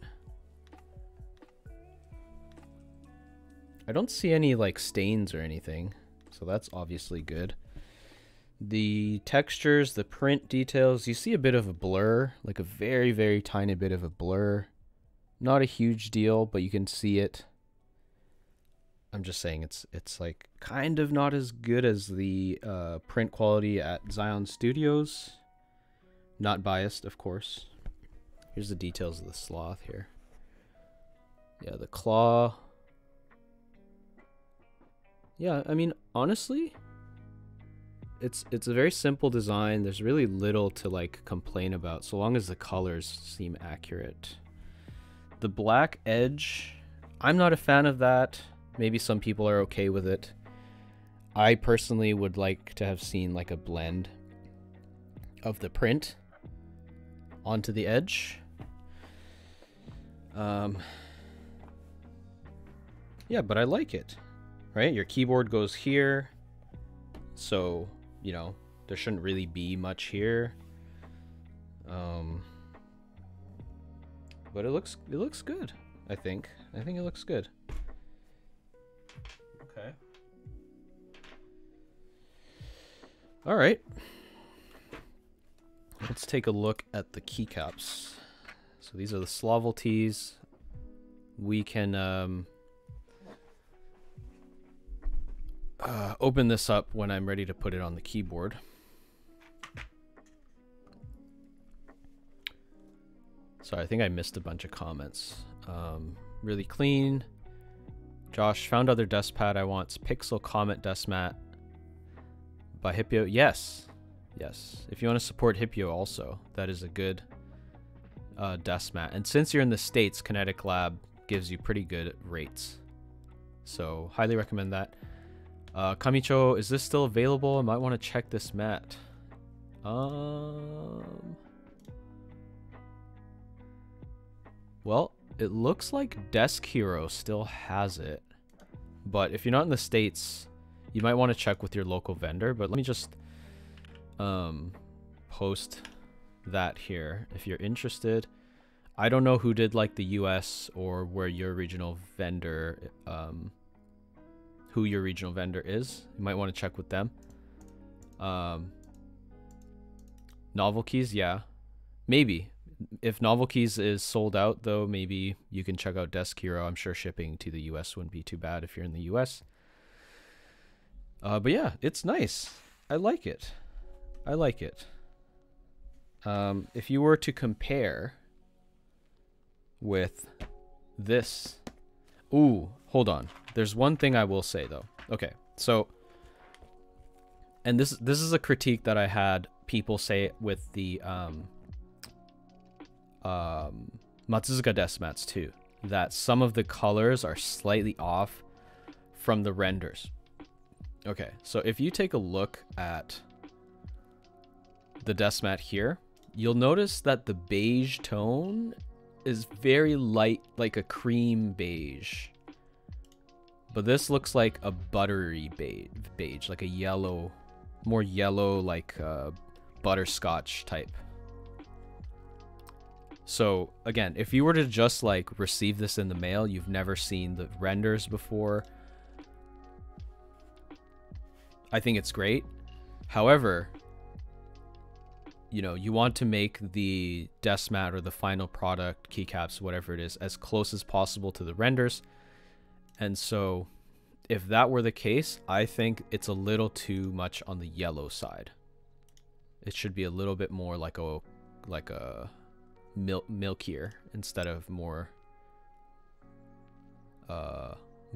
I don't see any like stains or anything, so that's obviously good. The textures, the print details, you see a bit of a blur, like a very, very tiny bit of a blur. Not a huge deal, but you can see it. I'm just saying it's like kind of not as good as the print quality at Zion Studios. Not biased, of course. Here's the details of the sloth here. Yeah, the claw. Yeah, I mean, honestly, it's a very simple design. There's really little to like complain about, so long as the colors seem accurate. The black edge, I'm not a fan of that. Maybe some people are okay with it. I personally would like to have seen like a blend of the print onto the edge. Yeah, but I like it. Right? Your keyboard goes here. So, you know, there shouldn't really be much here. But it looks good, I think. I think it looks good. Okay. All right. Let's take a look at the keycaps. So these are the slovelties. We can open this up when I'm ready to put it on the keyboard. Sorry, I think I missed a bunch of comments. Really clean. Josh, found other dust pad I want. Pixel Comet Dust Mat by Hipio. Yes. Yes. If you want to support Hipio also, that is a good dust mat. And since you're in the States, Kinetic Lab gives you pretty good rates. So, highly recommend that. Kamicho, is this still available? I might want to check this mat. Well, it looks like Desk Hero still has it. But if you're not in the States, you might want to check with your local vendor. But let me just post that here if you're interested. I don't know who did like the US or where your regional vendor, who your regional vendor is. You might want to check with them. Novel Keys, yeah. Maybe. If Novel Keys is sold out, though, maybe you can check out Desk Hero. I'm sure shipping to the US wouldn't be too bad if you're in the US. But yeah, it's nice. I like it. I like it. If you were to compare with this... Ooh, hold on. There's one thing I will say, though. Okay, so... And this is a critique that I had people say with the... Matsuzuka desk mats too, that some of the colors are slightly off from the renders. Okay, so if you take a look at the desk mat here, you'll notice that the beige tone is very light, like a cream beige. But this looks like a buttery beige, like a yellow, more yellow, like butterscotch type. So again, if you were to just like receive this in the mail, you've never seen the renders before, I think it's great. However, you know, you want to make the desk mat or the final product, keycaps, whatever it is, as close as possible to the renders. And so if that were the case, I think it's a little too much on the yellow side. It should be a little bit more like a milkier instead of more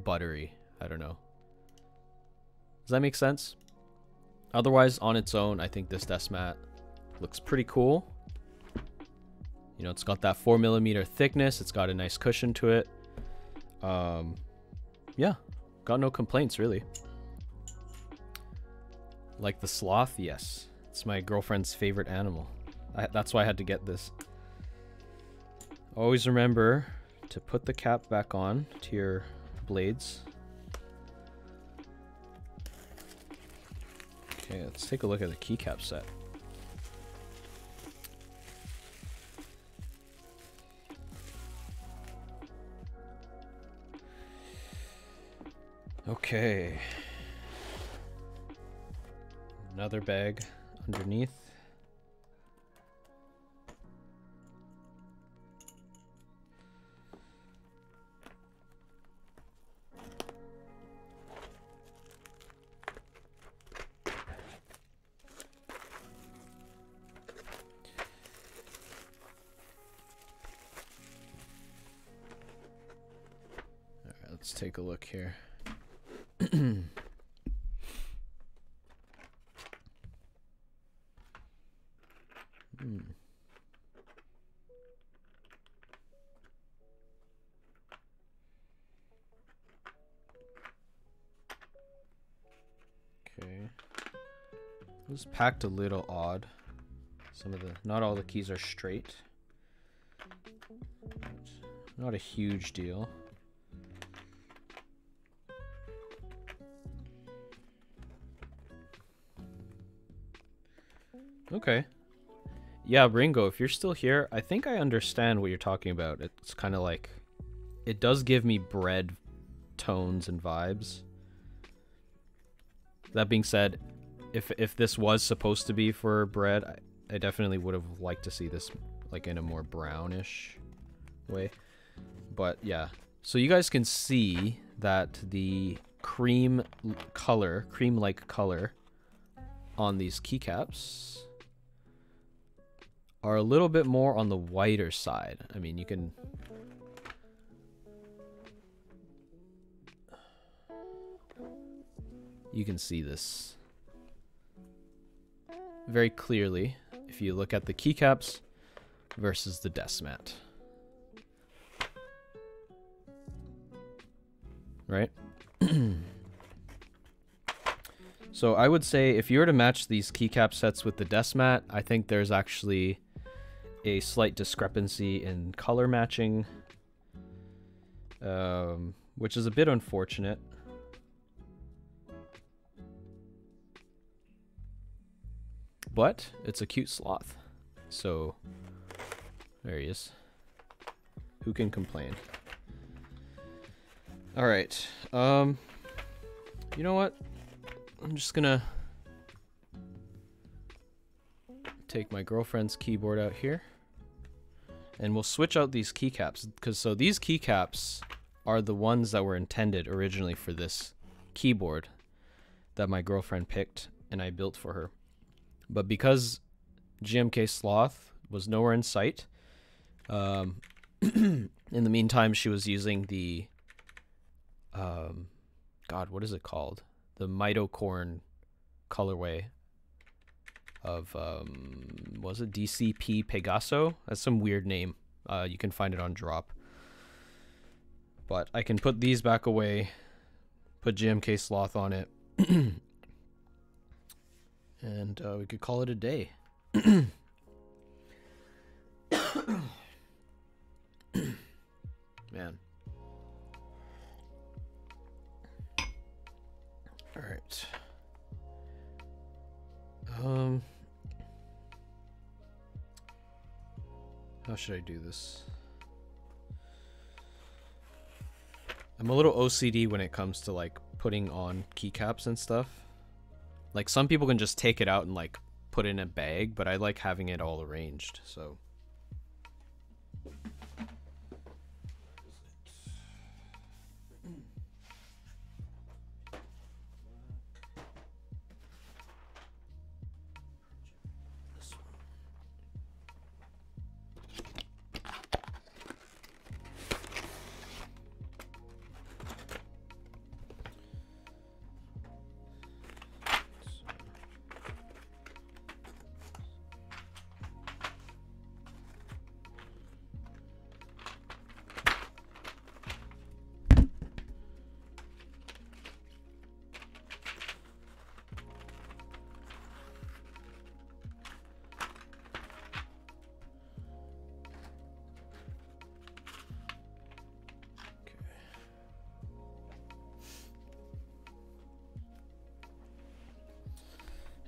buttery. I don't know. Does that make sense? Otherwise, on its own, I think this desk mat looks pretty cool. You know, it's got that 4mm thickness. It's got a nice cushion to it. Yeah, got no complaints really. Like the sloth, yes. It's my girlfriend's favorite animal. That's why I had to get this. Always remember to put the cap back on to your blades. Okay, let's take a look at the keycap set. Okay. Another bag underneath. All right, let's take a look here. Okay. It was packed a little odd. Not all the keys are straight. Not a huge deal. Okay. Yeah, Ringo, if you're still here, I think I understand what you're talking about. It's kind of like, it does give me bread tones and vibes. That being said, if this was supposed to be for bread, I definitely would have liked to see this like in a more brownish way. But yeah, so you guys can see that the cream-like color on these keycaps are a little bit more on the whiter side. I mean, you can see this very clearly if you look at the keycaps versus the desk mat. Right? So I would say if you were to match these keycap sets with the desk mat, I think there's actually a slight discrepancy in color matching, which is a bit unfortunate. But it's a cute sloth, so there he is. Who can complain? All right. You know what? I'm just gonna take my girlfriend's keyboard out here, and we'll switch out these keycaps, because these keycaps are the ones that were intended originally for this keyboard that my girlfriend picked and I built for her. But because GMK Sloth was nowhere in sight, in the meantime, she was using the, God, what is it called? The mitocorn colorway of, was it DCP Pegaso? That's some weird name. You can find it on Drop. But I can put these back away, put GMK Sloth on it, and we could call it a day. Man. All right. How should I do this? I'm a little OCD when it comes to like putting on keycaps and stuff. Like some people can just take it out and like put it in a bag, but I like having it all arranged, so.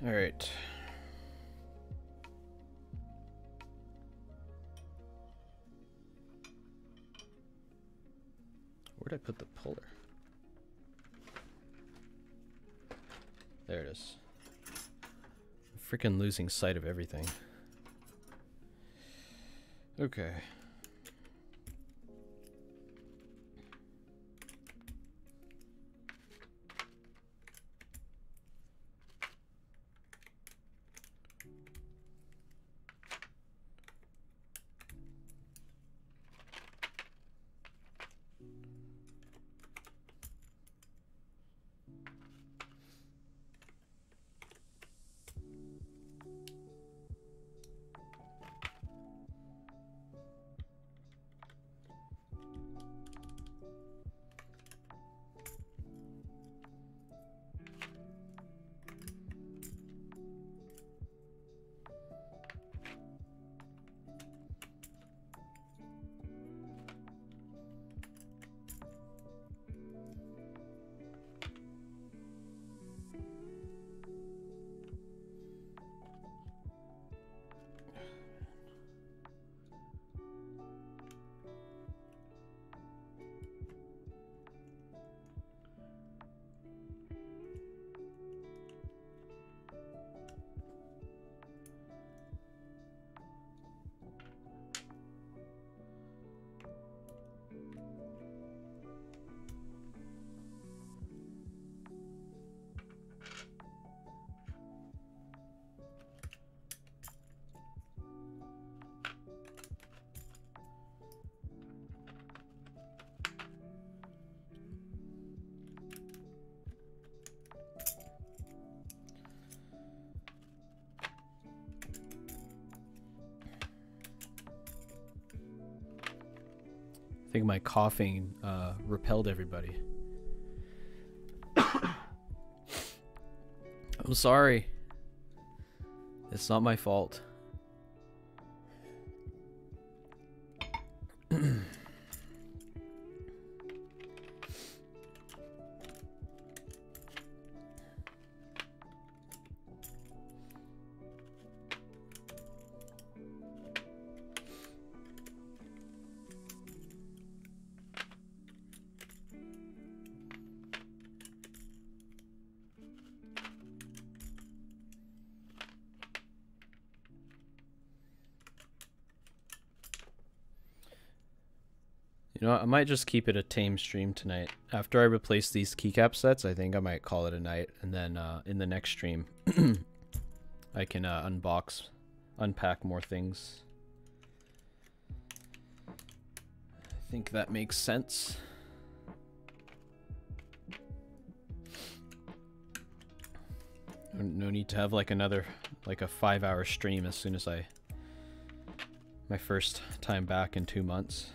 All right. Where'd I put the puller? There it is. I'm freaking losing sight of everything. Okay. I think my coughing repelled everybody. I'm sorry. It's not my fault. You know what, I might just keep it a tame stream tonight. After I replace these keycap sets, I think I might call it a night. And then in the next stream, I can unbox, unpack more things. I think that makes sense. No need to have like another, like a 5-hour stream as soon as my first time back in 2 months.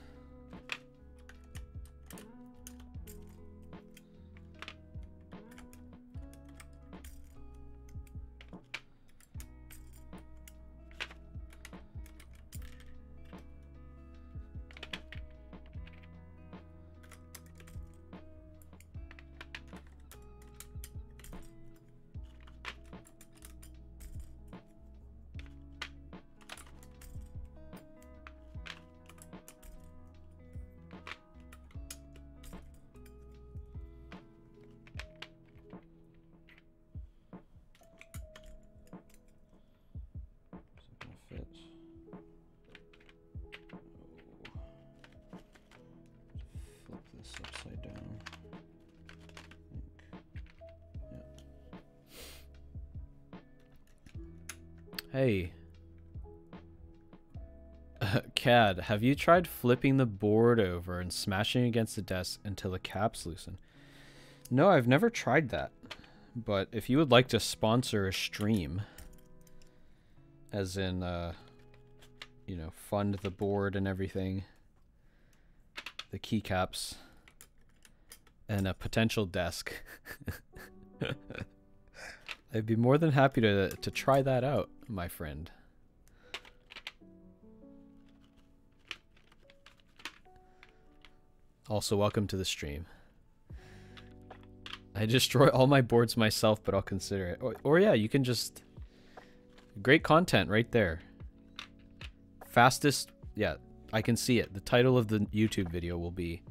Upside down. Yeah. Hey. Cad, have you tried flipping the board over and smashing against the desk until the caps loosen? No, I've never tried that. But if you would like to sponsor a stream, as in, you know, fund the board and everything, the keycaps, and a potential desk, I'd be more than happy to try that out, my friend. Also, welcome to the stream. I destroy all my boards myself, but I'll consider it. Or yeah, you can just... Great content right there. Fastest... Yeah, I can see it. The title of the YouTube video will be...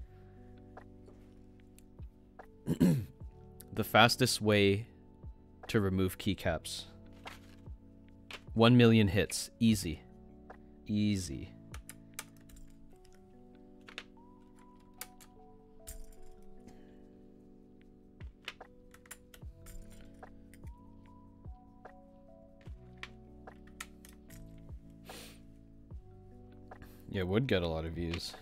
the fastest way to remove keycaps. 1 million hits. Easy. Easy. Yeah, it would get a lot of views.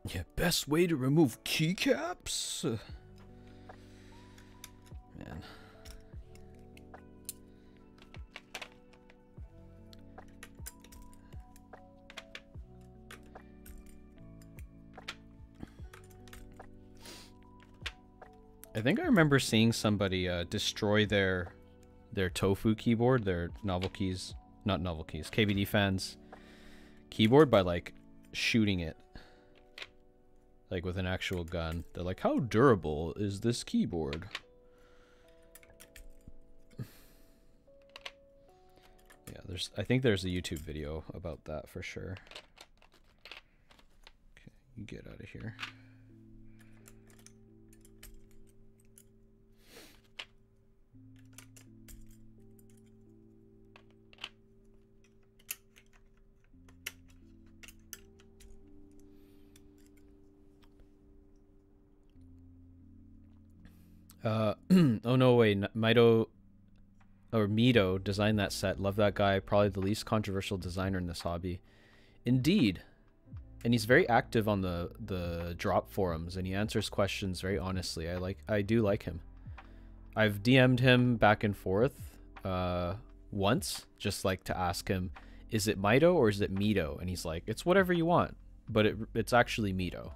Yeah, best way to remove keycaps? Man. I think I remember seeing somebody destroy their Tofu keyboard, their Novel Keys, not Novel Keys, KBD fans keyboard by like shooting it. Like with an actual gun. They're like, how durable is this keyboard? Yeah, I think there's a YouTube video about that for sure. Okay, you get out of here. Oh no, wait, Mido designed that set. Love that guy. Probably the least controversial designer in this hobby. Indeed. And he's very active on the drop forums, and he answers questions very honestly. I do like him. I've DM'd him back and forth once, just like to ask him, is it Mido or is it Mido? And he's like, it's whatever you want, but it's actually Mido.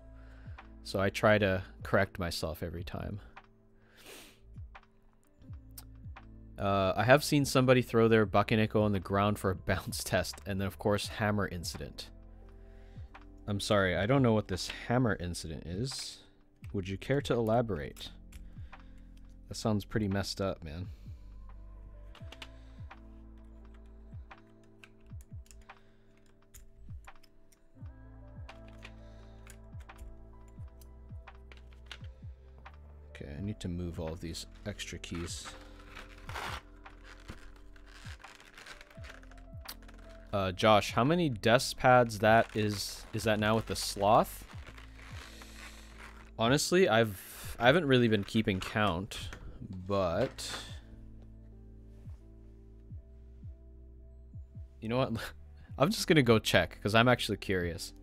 So I try to correct myself every time. I have seen somebody throw their Bakeneko on the ground for a bounce test, and then of course hammer incident. I'm sorry, I don't know what this hammer incident is. Would you care to elaborate? That sounds pretty messed up, man. Okay, I need to move all of these extra keys. Josh, how many desk pads is that now with the Sloth? Honestly, I haven't really been keeping count, but you know what? I'm just gonna go check because I'm actually curious.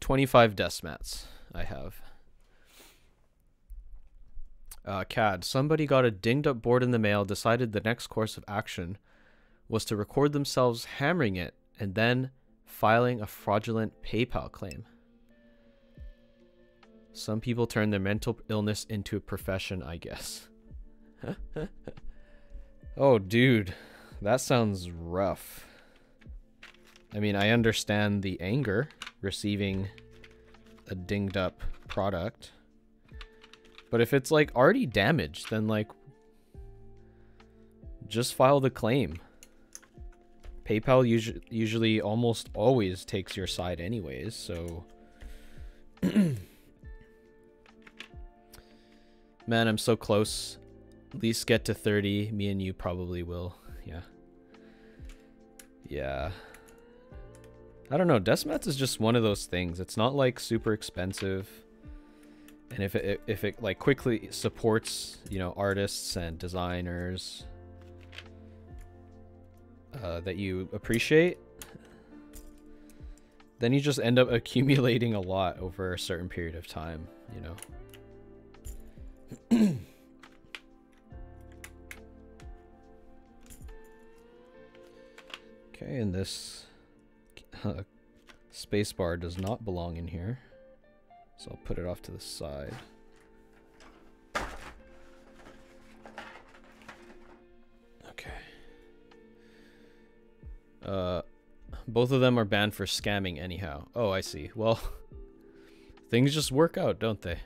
$25 desk mats I have. CAD. Somebody got a dinged up board in the mail, decided the next course of action was to record themselves hammering it and then filing a fraudulent PayPal claim. Some people turn their mental illness into a profession, I guess. Oh, dude. That sounds rough. I mean, I understand the anger receiving a dinged up product, but if it's like already damaged, then like just file the claim. PayPal usually almost always takes your side anyways, so man, I'm so close. At least get to 30. Me and you probably will. Yeah. I don't know. Desk mats is just one of those things. It's not like super expensive. And if it like quickly supports, you know, artists and designers that you appreciate, then you just end up accumulating a lot over a certain period of time, you know. Okay, and this space bar does not belong in here, so I'll put it off to the side. Okay. Both of them are banned for scamming anyhow. Oh, I see. Well, things just work out, don't they?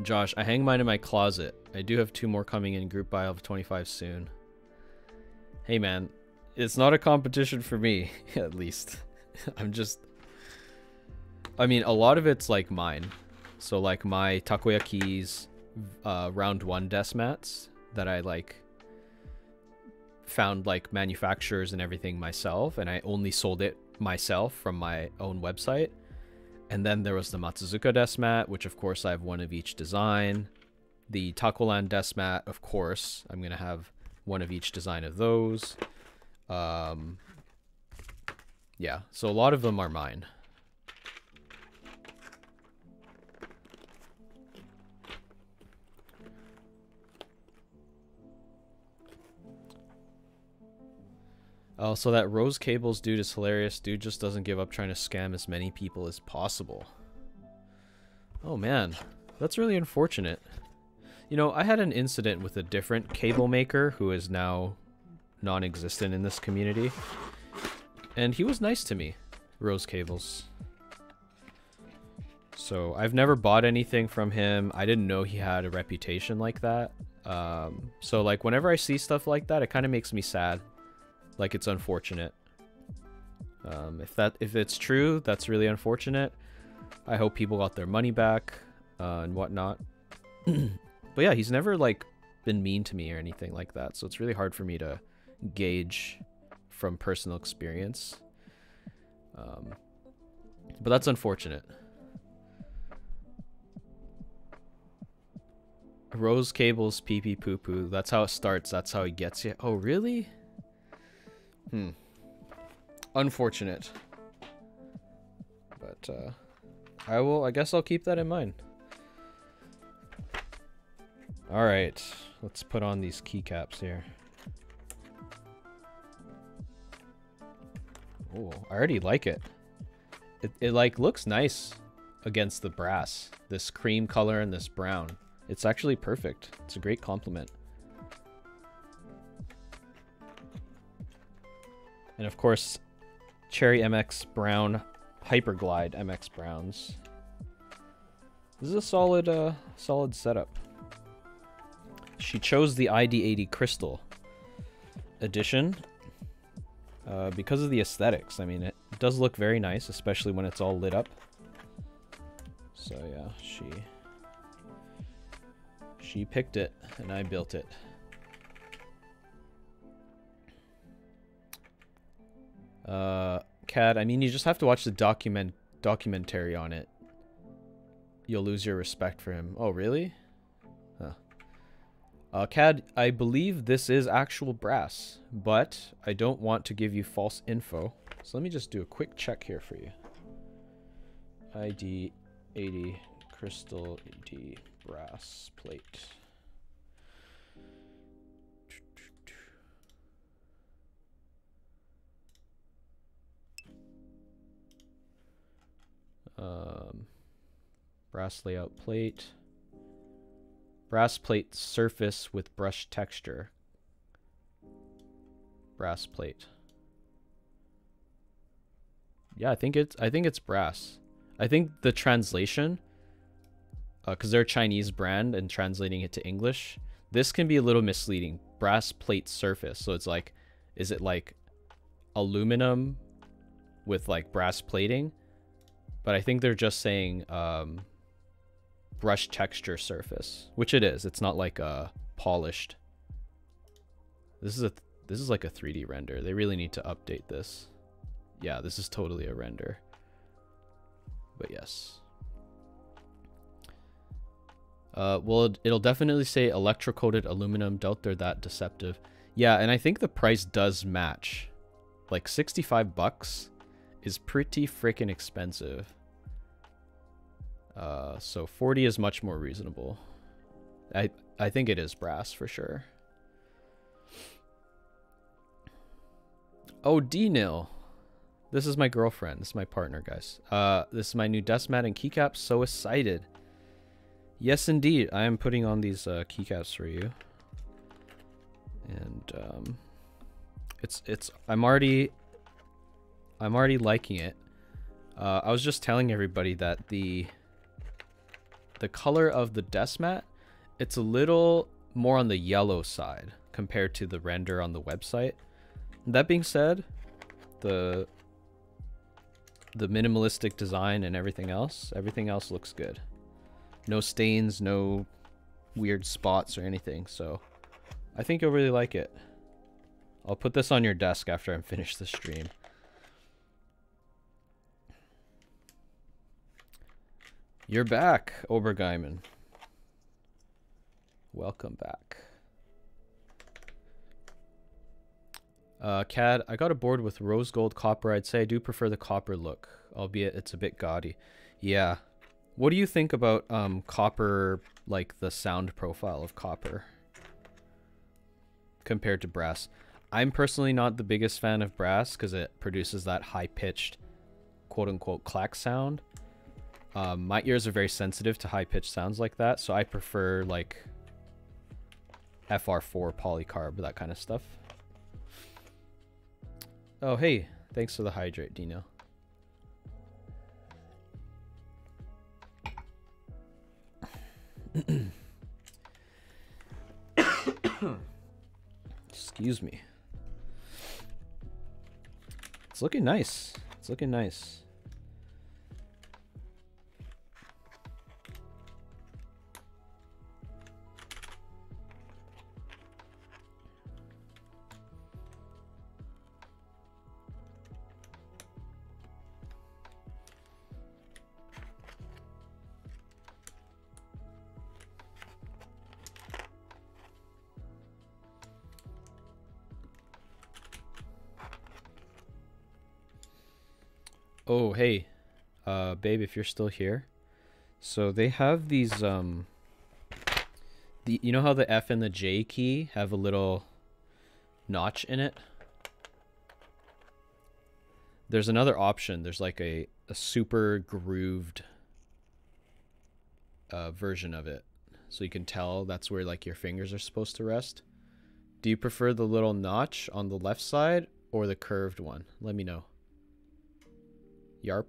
Josh, I hang mine in my closet. I do have 2 more coming in group buy. I'll have 25 soon. Hey man, it's not a competition for me, at least. I mean, a lot of it's like mine. So like my Takoyakeys round 1 desk mats that I like found like manufacturers and everything myself, and I only sold it myself from my own website. And then there was the Matsuzuka desk mat, which of course I have 1 of each design. The Takoland desk mat, of course, I'm gonna have 1 of each design of those. Yeah, so a lot of them are mine. Oh, so that Rose Cables dude is hilarious. Dude just doesn't give up trying to scam as many people as possible. Oh man, that's really unfortunate. You know, I had an incident with a different cable maker who is now non-existent in this community. And he was nice to me, Rose Cables. So I've never bought anything from him. I didn't know he had a reputation like that. So like whenever I see stuff like that, it kind of makes me sad. Like, it's unfortunate. If it's true, that's really unfortunate. I hope people got their money back and whatnot. But yeah, he's never like been mean to me or anything like that, so it's really hard for me to gauge from personal experience. But that's unfortunate. Rose Cables pee pee poo poo. That's how it starts. That's how he gets you. Oh really? Unfortunate. But I guess I'll keep that in mind. Alright, let's put on these keycaps here. Oh, I already like it. It like looks nice against the brass. This cream color and this brown. It's actually perfect. It's a great compliment. And of course, Cherry MX Brown Hyperglide MX Browns. This is a solid, solid setup. She chose the ID80 Crystal Edition because of the aesthetics. I mean, it does look very nice, especially when it's all lit up. So yeah, she picked it, and I built it. Cad, I mean, you just have to watch the documentary on it. You'll lose your respect for him. Oh, really? Huh. Cad, I believe this is actual brass, but I don't want to give you false info. So let me just do a quick check here for you. ID80 Crystal ED brass plate. Brass layout plate. Brass plate surface with brush texture. Brass plate. Yeah, I think it's brass. I think the translation, because they're a Chinese brand and translating it to English, this can be a little misleading. Brass plate surface. So it's like, is it like aluminum with like brass plating? But I think they're just saying brush texture surface, which it is. It's not like a polished. This is like a 3D render. They really need to update this. Yeah, this is totally a render. But yes. Well, it'll definitely say electrocoated aluminum. Doubt they're that deceptive. Yeah, and I think the price does match. Like 65 bucks is pretty freaking expensive. So 40 is much more reasonable. I think it is brass for sure. Oh, D-Nil. This is my girlfriend. This is my partner, guys. This is my new desk mat and keycaps. So excited. Yes, indeed. I am putting on these keycaps for you. And I'm already liking it. I was just telling everybody that the color of the desk mat, it's a little more on the yellow side compared to the render on the website. That being said, the minimalistic design and everything else looks good. No stains, no weird spots or anything, so I think you'll really like it. I'll put this on your desk after I'm finished the stream. You're back, Obergeiman. Welcome back. Cad, I got a board with rose gold copper. I'd say I do prefer the copper look, albeit it's a bit gaudy. Yeah. What do you think about copper, like the sound profile of copper compared to brass? I'm personally not the biggest fan of brass because it produces that high-pitched, quote-unquote, clack sound. My ears are very sensitive to high-pitched sounds like that, so I prefer, like, FR4 polycarb, that kind of stuff. Oh, hey. Thanks for the hydrate, Dino. Excuse me. It's looking nice. It's looking nice. Oh, hey, babe, if you're still here. So they have these, you know how the F and the J key have a little notch in it? There's another option. There's like a super grooved version of it. So you can tell that's where like your fingers are supposed to rest. Do you prefer the little notch on the left side or the curved one? Let me know. Yarp.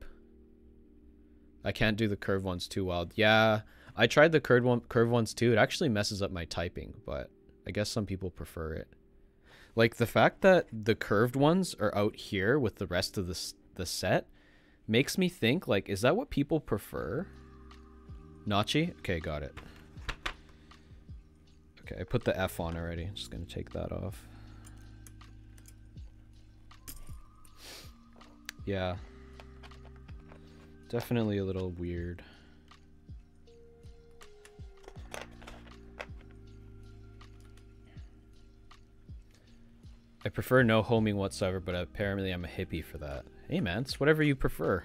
I can't do the curved ones too well. Yeah, I tried the curved ones too. It actually messes up my typing, but I guess some people prefer it. Like the fact that the curved ones are out here with the rest of the set makes me think, like, is that what people prefer? Notchy? Okay, got it. Okay, I put the F on already. I'm just gonna take that off. Yeah. Definitely a little weird. I prefer no homing whatsoever, but apparently I'm a hippie for that. Hey man, it's whatever you prefer.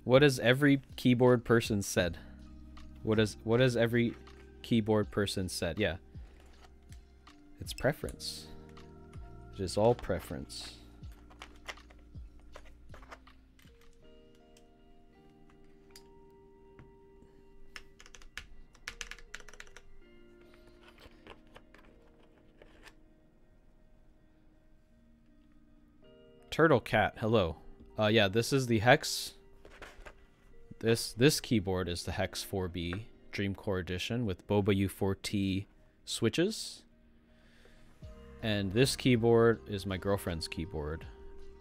What has every keyboard person said? What has every keyboard person said? Yeah. It's preference. It is all preference. Turtle Cat, hello. Yeah, this is the Hex. This keyboard is the Hex 4B Dreamcore Edition with Boba U4T switches. And this keyboard is my girlfriend's keyboard,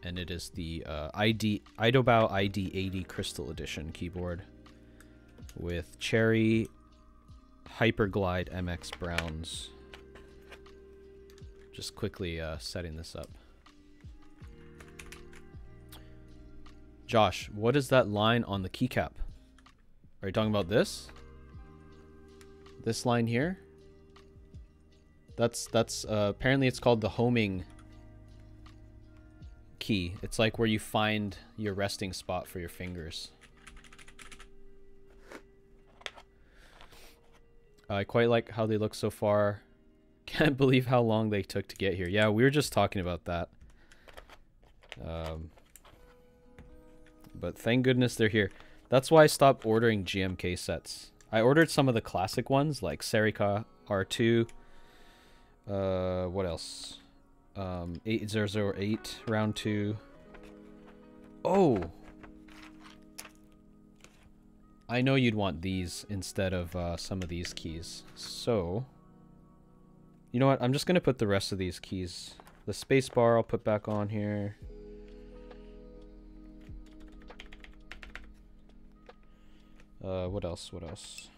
and it is the Idobao ID80 Crystal Edition keyboard with Cherry Hyperglide MX Browns. Just quickly setting this up. Josh, what is that line on the keycap? Are you talking about this? This line here? That's apparently it's called the homing key. It's like where you find your resting spot for your fingers. I quite like how they look so far. Can't believe how long they took to get here. Yeah, we were just talking about that. But thank goodness they're here. That's why I stopped ordering GMK sets. I ordered some of the classic ones like Serika R2. What else? 8008 round 2. Oh! I know you'd want these instead of some of these keys. So, you know what? I'm just going to put the rest of these keys. The space bar I'll put back on here. What else? What else?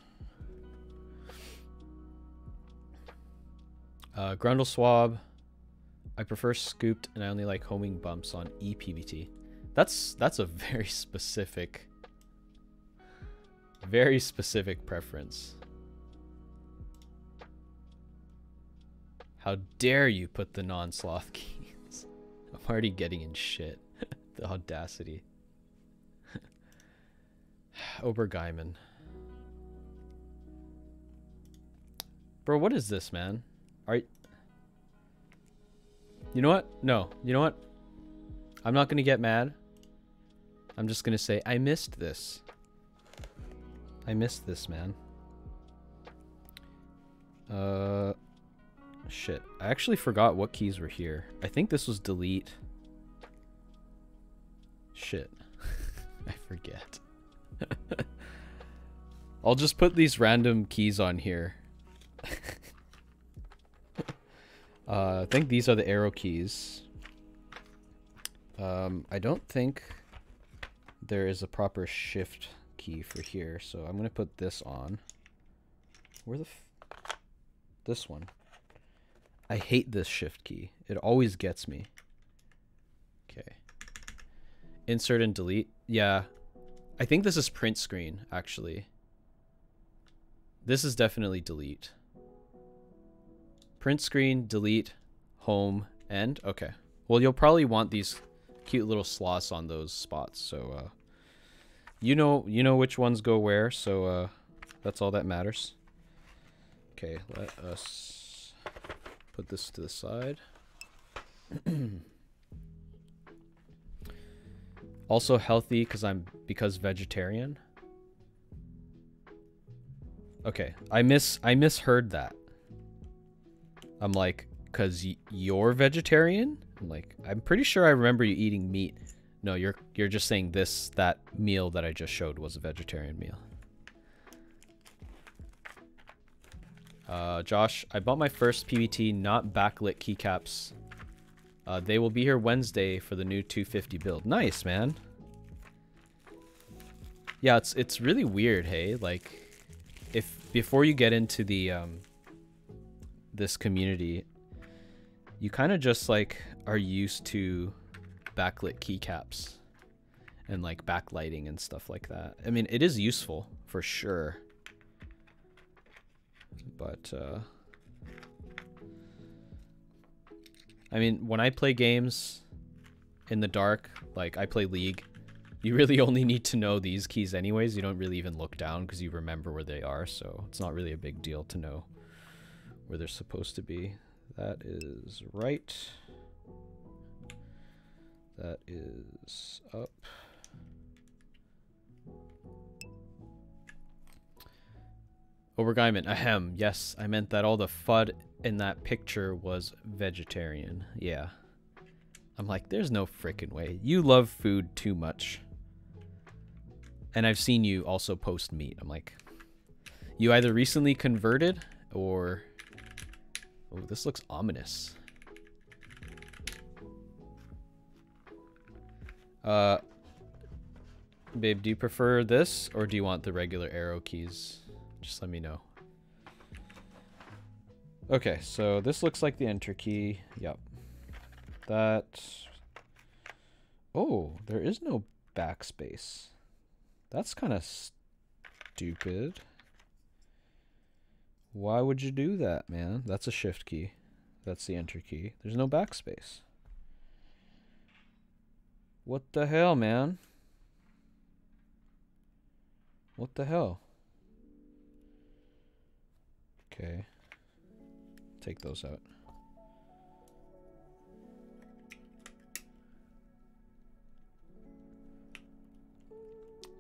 Grundleswab. I prefer scooped and I only like homing bumps on ePBT. That's a very specific preference. How dare you put the non-sloth keys? I'm already getting in shit. The audacity. Obergeiman. Bro, what is this, man? You know what? No. You know what? I'm not gonna get mad. I'm just gonna say, I missed this. I missed this, man. Shit. I actually forgot what keys were here. I think this was delete. Shit. I forget. I'll just put these random keys on here. I think these are the arrow keys. I don't think there is a proper shift key for here, so I'm gonna put this on. Where the this one. I hate this shift key. It always gets me. Okay. Insert and delete. Yeah. I think this is print screen, actually. This is definitely delete. Print screen, delete, home, end. Okay. Well, you'll probably want these cute little sloths on those spots. So, you know which ones go where. So, that's all that matters. Okay, let us put this to the side. Also healthy because vegetarian. Okay, I misheard that. I'm like, cause you're vegetarian? I'm like, I'm pretty sure I remember you eating meat. No, you're just saying that meal that I just showed was a vegetarian meal. Josh, I bought my first PBT not backlit keycaps. They will be here Wednesday for the new 250 build. Nice, man. Yeah, it's really weird, hey? Like, before you get into the this community, you kind of just like are used to backlit keycaps and like backlighting and stuff like that. I mean, it is useful for sure, but I mean, when I play games in the dark, like I play League, you really only need to know these keys anyways. You don't really even look down because you remember where they are, so it's not really a big deal to know where they're supposed to be. That is right. That is up. Overguyman, ahem. Yes, I meant that all the FUD in that picture was vegetarian. Yeah. I'm like, there's no frickin' way. You love food too much. And I've seen you also post meat. I'm like, you either recently converted or... Oh, this looks ominous. Babe, do you prefer this or do you want the regular arrow keys? Just let me know. Okay, so this looks like the enter key. Yep. That... Oh, there is no backspace. That's kind of stupid. Why would you do that, man? That's a shift key. That's the enter key. There's no backspace. What the hell, man? What the hell? Okay. Take those out.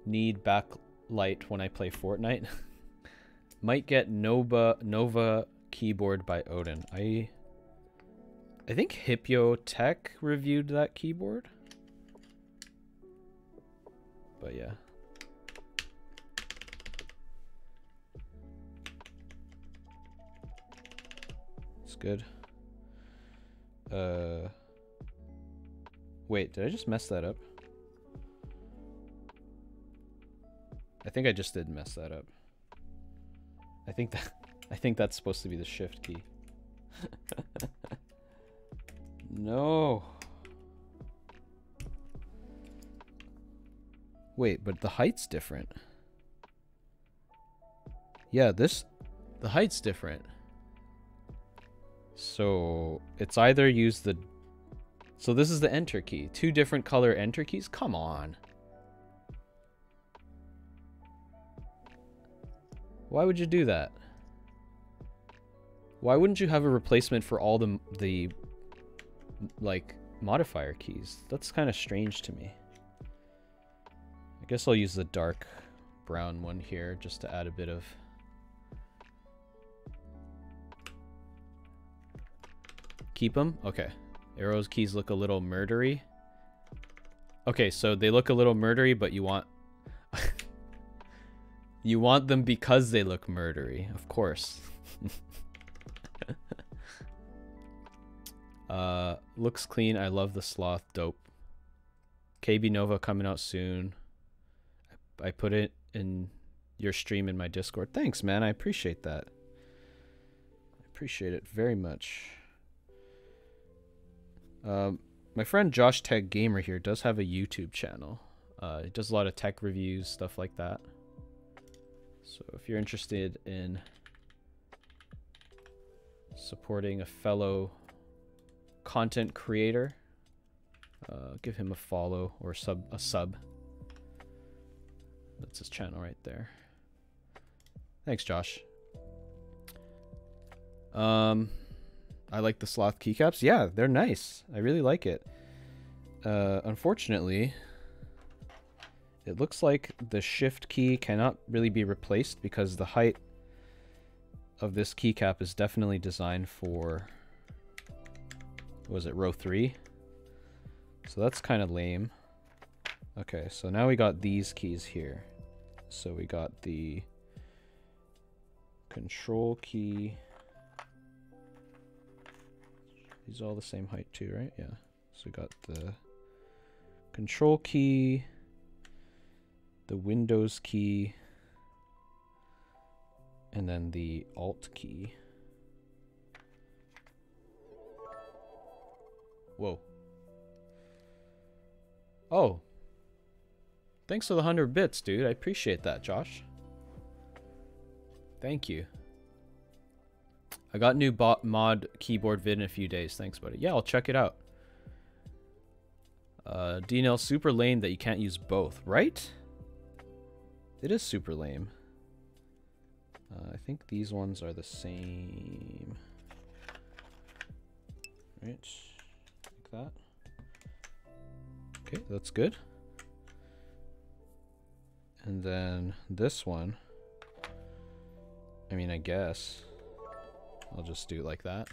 Need backlight when I play Fortnite. Might get Nova keyboard by Odin. I think Hipyo Tech reviewed that keyboard. But yeah. It's good. Wait, did I just mess that up? I think I just did mess that up. I think that's supposed to be the shift key. No. Wait, but the height's different. Yeah, the height's different. So it's either use the... So this is the enter key. 2 different color enter keys? Come on. Why would you do that? Why wouldn't you have a replacement for all the like modifier keys? That's kind of strange to me. I guess I'll use the dark brown one here just to add a bit of... Keep them? Okay. Arrows keys look a little murdery. Okay, so they look a little murdery, but you want... You want them because they look murdery, of course. Looks clean. I love the sloth. Dope. KB Nova coming out soon. I put it in your stream in my Discord. Thanks, man. I appreciate that. I appreciate it very much. My friend Josh Tech Gamer here does have a YouTube channel. He does a lot of tech reviews, stuff like that. So if you're interested in supporting a fellow content creator, give him a follow or a sub. That's his channel right there. Thanks, Josh. I like the Sloth keycaps. Yeah, they're nice. I really like it. Unfortunately, it looks like the shift key cannot really be replaced because the height of this keycap is definitely designed for, what was it, row 3? So that's kind of lame. Okay, so now we got these keys here. So we got the control key. These are all the same height too, right? Yeah. So we got the control key, the Windows key, and then the Alt key. Whoa. Oh. Thanks for the 100 bits, dude. I appreciate that, Josh. Thank you. I got new mod keyboard vid in a few days. Thanks, buddy. Yeah, I'll check it out. DNL, super lame that you can't use both, right? It is super lame. I think these ones are the same. Right, like that. Okay, that's good. And then this one, I mean, I guess I'll just do it like that.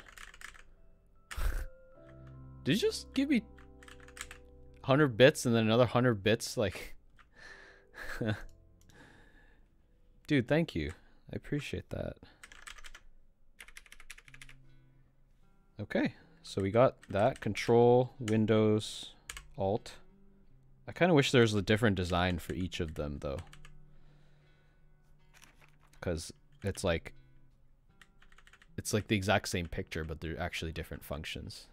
Did you just give me 100 bits and then another 100 bits? Like, dude, thank you. I appreciate that. Okay, so we got that. Control, Windows, Alt. I kind of wish there was a different design for each of them, though. Because it's like the exact same picture, but they're actually different functions.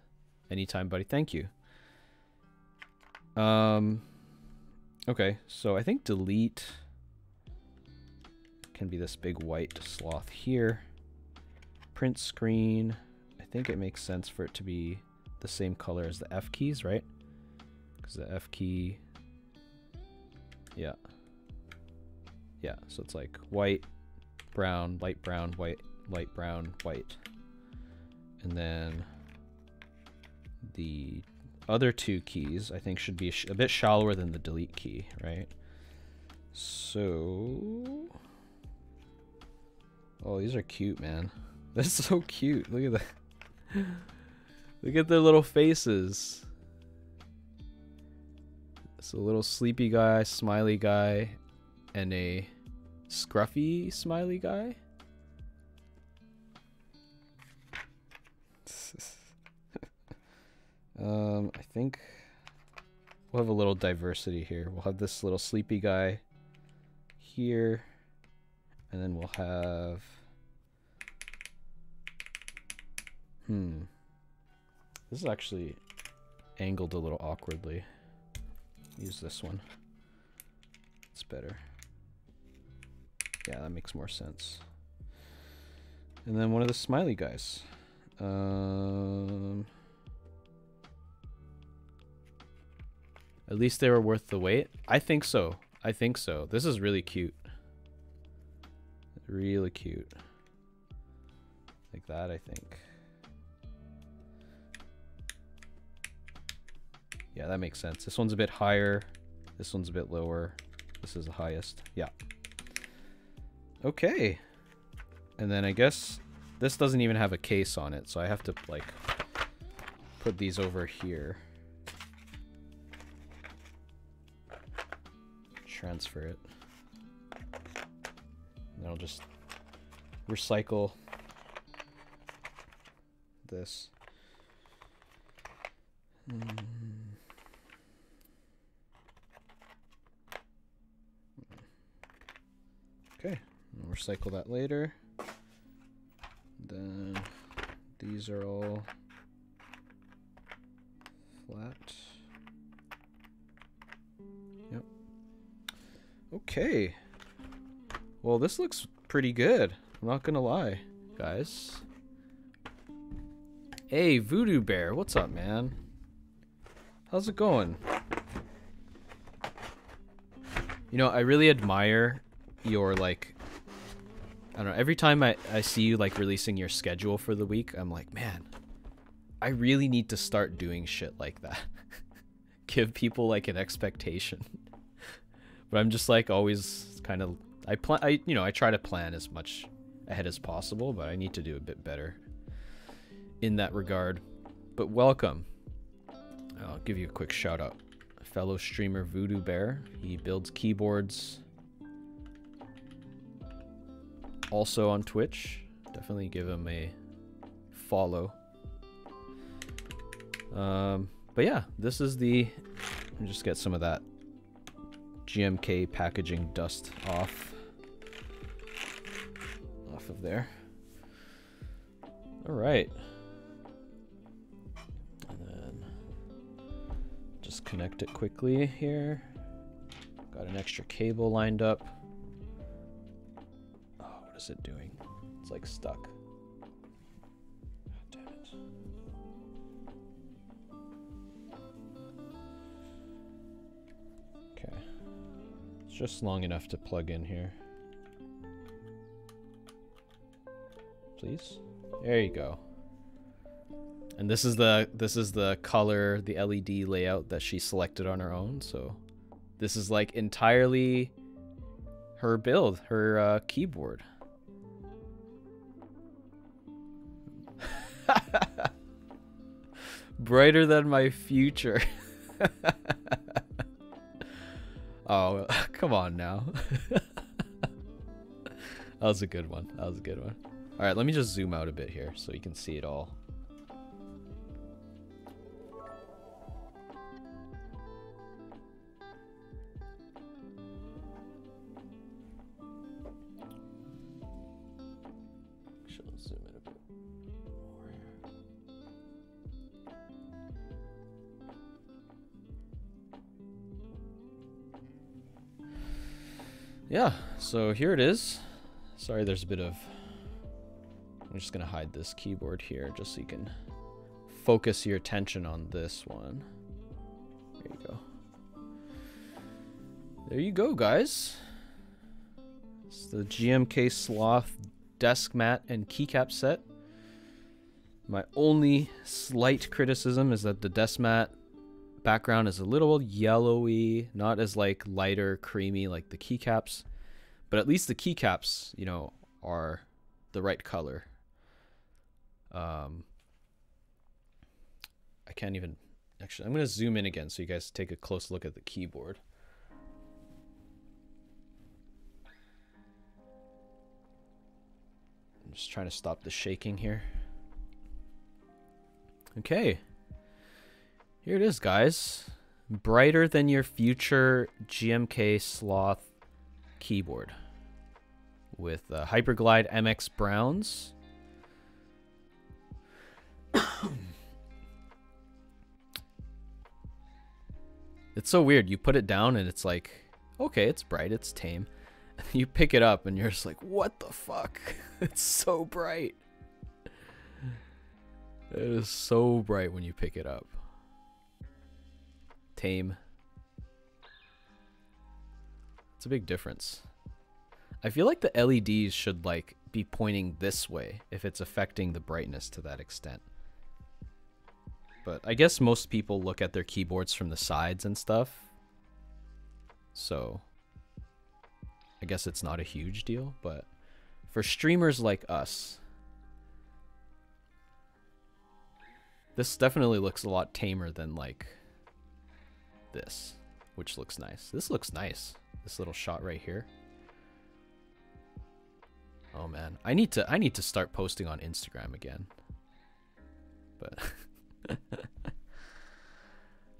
Anytime, buddy. Thank you. Okay, so I think delete can be this big white sloth here. Print screen. I think it makes sense for it to be the same color as the F keys, right? Because the F key, yeah. Yeah, so it's like white, brown, white, light brown, white. And then the other two keys, I think, should be a bit shallower than the delete key, right? So... Oh, these are cute, man. That's so cute. Look at that. Look at their little faces. It's a little sleepy guy, smiley guy, and a scruffy smiley guy. I think we'll have a little diversity here. We'll have this little sleepy guy here, and then we'll have this is actually angled a little awkwardly. Use this one. It's better. Yeah, that makes more sense. And then one of the smiley guys. At least they were worth the wait. I think so. I think so. This is really cute. Really cute. Like that, I think. Yeah, that makes sense. This one's a bit higher. This one's a bit lower. This is the highest. Yeah. Okay. And then I guess this doesn't even have a case on it, so I have to, like, put these over here. Transfer it. And then I'll just recycle this. Okay, I'll recycle that later. Then these are all flat. Yep. Okay. Well, this looks pretty good. I'm not gonna lie, guys. Hey, Voodoo Bear, what's up, man? How's it going? You know, I really admire your, like, I don't know, every time I see you, like, releasing your schedule for the week, I'm like, man, I really need to start doing shit like that. Give people, like, an expectation. But I'm just, like, always kind of, you know, I try to plan as much ahead as possible, but I need to do a bit better in that regard. But welcome. I'll give you a quick shout out. Fellow streamer Voodoo Bear. He builds keyboards. Also on Twitch. Definitely give him a follow. But yeah, this is the... Let me just get some of that GMK packaging dust off of there. All right. And then just connect it quickly here. Got an extra cable lined up. Oh, what is it doing? It's like stuck. God damn it. Okay. It's just long enough to plug in here. Please. There you go. And this is the color, the LED layout that she selected on her own. So this is like entirely her build, her keyboard. Brighter than my future. Oh, come on now. That was a good one. That was a good one. All right, let me just zoom out a bit here so you can see it all. Actually, let's zoom in a bit more here. Yeah, so here it is. Sorry, there's a bit of... I'm just gonna hide this keyboard here just so you can focus your attention on this one. There you go. There you go, guys. It's the GMK Sloth desk mat and keycap set. My only slight criticism is that the desk mat background is a little yellowy, not as like lighter, creamy like the keycaps. But at least the keycaps, you know, are the right color. I can't even... Actually, I'm going to zoom in again so you guys take a close look at the keyboard. I'm just trying to stop the shaking here. Okay. Here it is, guys. Brighter than your future GMK Sloth keyboard. With Hyperglide MX Browns. It's so weird. You put it down and it's like, okay, it's bright, it's tame. You pick it up and you're just like, what the fuck? It's so bright. It is so bright when you pick it up. Tame. It's a big difference. I feel like the LEDs should like be pointing this way if it's affecting the brightness to that extent. But I guess most people look at their keyboards from the sides and stuff. So I guess it's not a huge deal, but for streamers like us, this definitely looks a lot tamer than like this, which looks nice. This looks nice. This little shot right here. Oh man, I need to start posting on Instagram again. But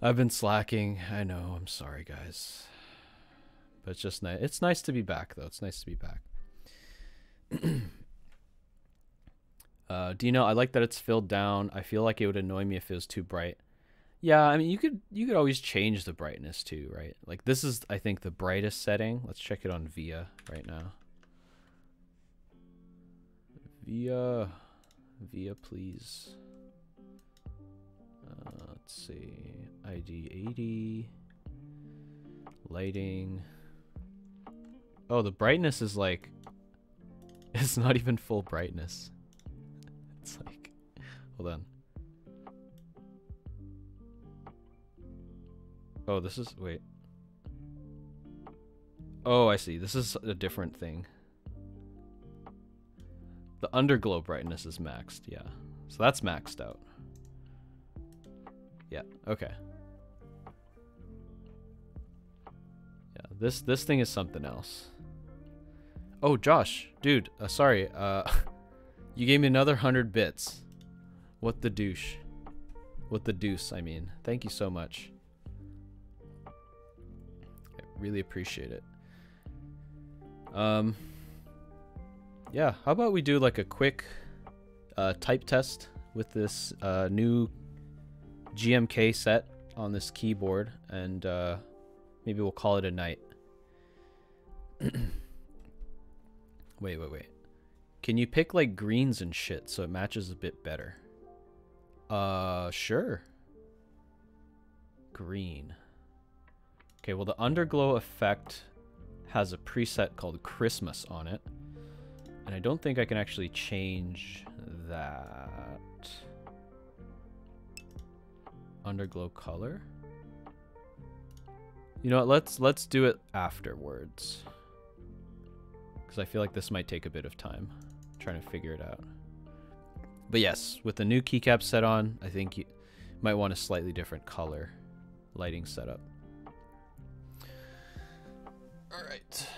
I've been slacking. I know. I'm sorry, guys. But it's just nice. It's nice to be back, though. It's nice to be back. Dino, I like that it's filled down. I feel like it would annoy me if it was too bright. Yeah, I mean, you could always change the brightness too, right? Like this is, I think, the brightest setting. Let's check it on VIA right now. VIA, please. Let's see, ID80, lighting. Oh, the brightness is like, it's not even full brightness. It's like, hold on. Oh, this is, wait. Oh, I see. This is a different thing. The underglow brightness is maxed, yeah. So that's maxed out. Yeah, okay. Yeah, this thing is something else. Oh, Josh, dude, sorry. You gave me another 100 bits. What the douche? What the deuce, I mean. Thank you so much. I really appreciate it. Yeah, how about we do like a quick type test with this new GMK set on this keyboard, and maybe we'll call it a night. Wait. Can you pick like greens and shit so it matches a bit better? Sure. Green. Okay, well the underglow effect has a preset called Christmas on it. And I don't think I can actually change that. Underglow color. You know what, let's do it afterwards. Because I feel like this might take a bit of time trying to figure it out. But yes, with the new keycap set on, I think you might want a slightly different color lighting setup. All right.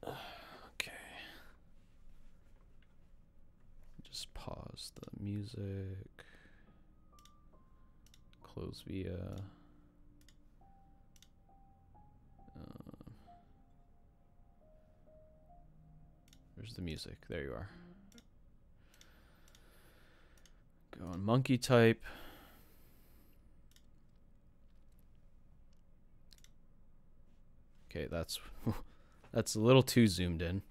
Okay. Just pause the music. Close via. Where's the music? There you are. Go on monkey type. Okay, that's that's a little too zoomed in.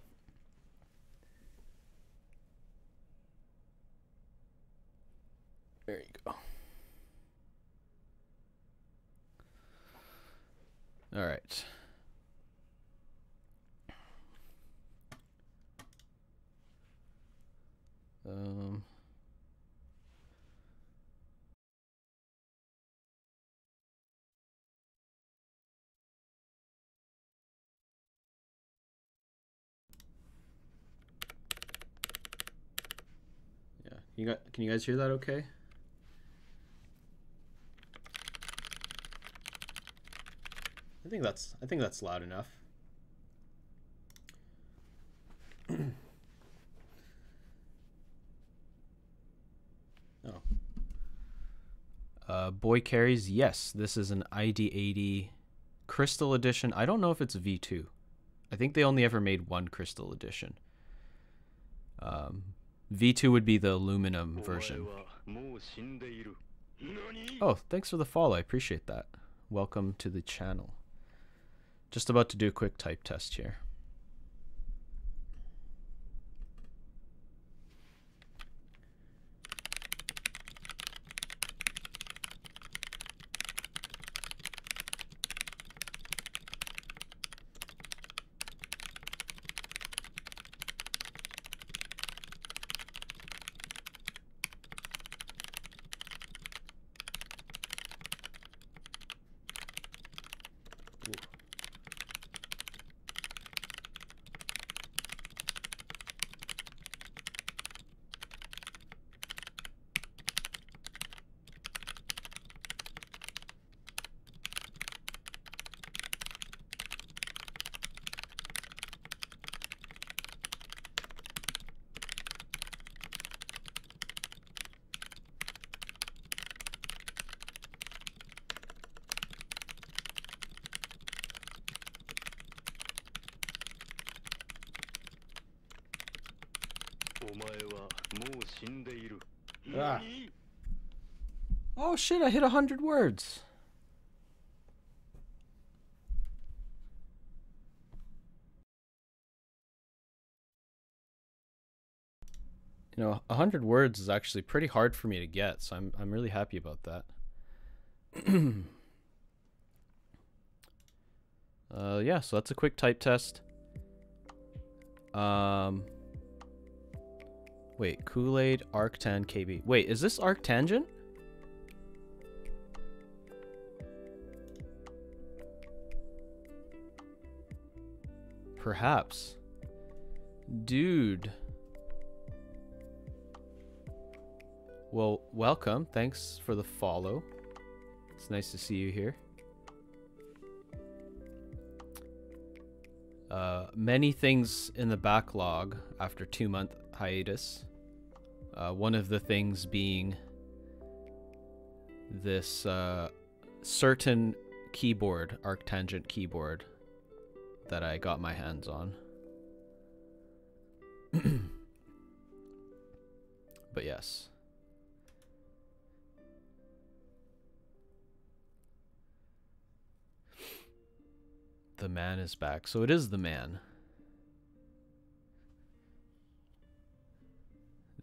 There you go. All right. Yeah, can you guys hear that okay? I think that's loud enough. Oh. Boy carries, yes, this is an ID80 Crystal Edition. I don't know if it's a V2. I think they only ever made one Crystal Edition. V2 would be the aluminum version. Oh, thanks for the follow. I appreciate that. Welcome to the channel. Just about to do a quick type test here. Ah. Oh shit, I hit 100 words. You know, 100 words is actually pretty hard for me to get, so I'm really happy about that. Yeah, so that's a quick type test. Wait, Kool-Aid, Arctan, KB. Wait, is this Arctangent? Perhaps. Dude. Well, welcome. Thanks for the follow. It's nice to see you here. Many things in the backlog after 2-month hiatus. One of the things being this certain keyboard, Arctangent keyboard, that I got my hands on. But yes. The man is back. So it is the man.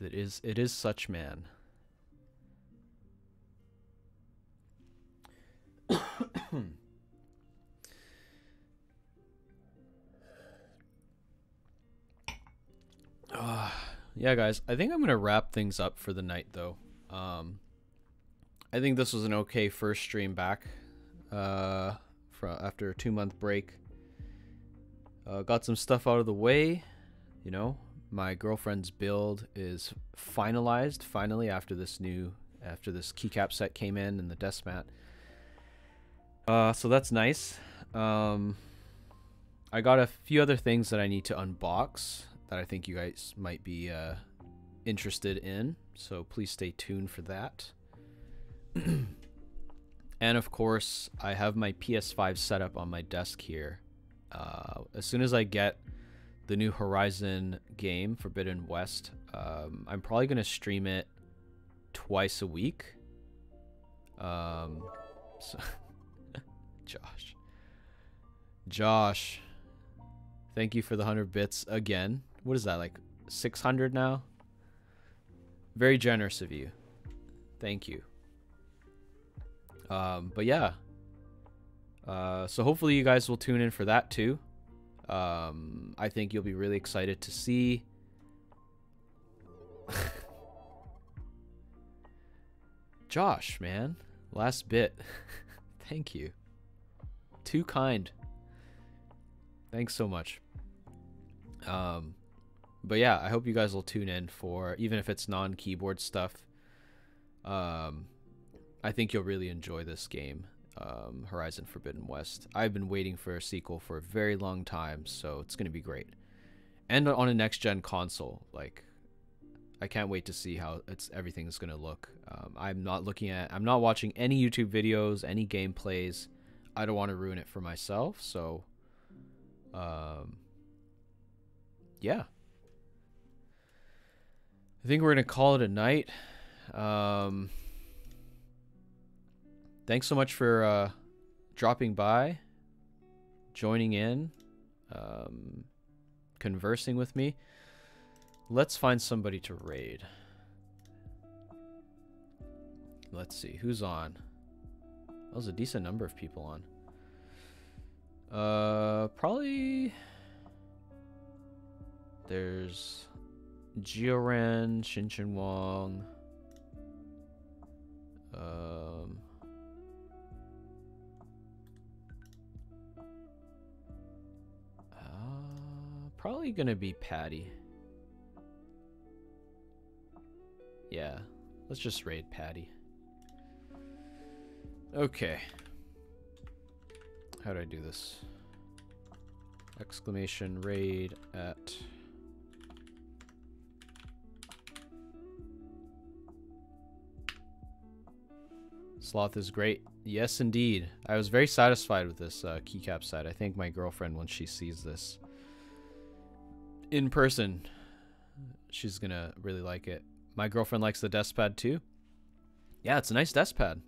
It is such man. Yeah, guys, I think I'm gonna wrap things up for the night, though. I think this was an okay first stream back after a 2-month break. Got some stuff out of the way, you know. My girlfriend's build is finalized finally after this keycap set came in and the desk mat. So that's nice. I got a few other things that I need to unbox that I think you guys might be interested in, so please stay tuned for that. And of course, I have my PS5 set up on my desk here. As soon as I get the new Horizon game, Forbidden West, I'm probably going to stream it twice a week. So Josh. Josh, thank you for the 100 bits again. What is that, like 600 now? Very generous of you. Thank you. But yeah. So hopefully you guys will tune in for that too. I think you'll be really excited to see. Josh, man. Last bit. Thank you. Too kind. Thanks so much. But yeah, I hope you guys will tune in for, even if it's non-keyboard stuff. I think you'll really enjoy this game, Horizon Forbidden West. I've been waiting for a sequel for a very long time, so it's going to be great. And on a next-gen console, like, I can't wait to see how everything's going to look. I'm not watching any YouTube videos, any gameplays. I don't want to ruin it for myself, so yeah. I think we're going to call it a night. Thanks so much for dropping by, joining in, conversing with me. Let's find somebody to raid. Let's see who's on. That was a decent number of people on. Probably there's Gioran, Shinchin Wong. Probably gonna be Patty. Yeah, let's just raid Patty. Okay. How do I do this? Exclamation raid at... Sloth is great. Yes, indeed. I was very satisfied with this keycap set. I think my girlfriend, once she sees this in person, she's gonna really like it. My girlfriend likes the desk pad too. Yeah, it's a nice desk pad.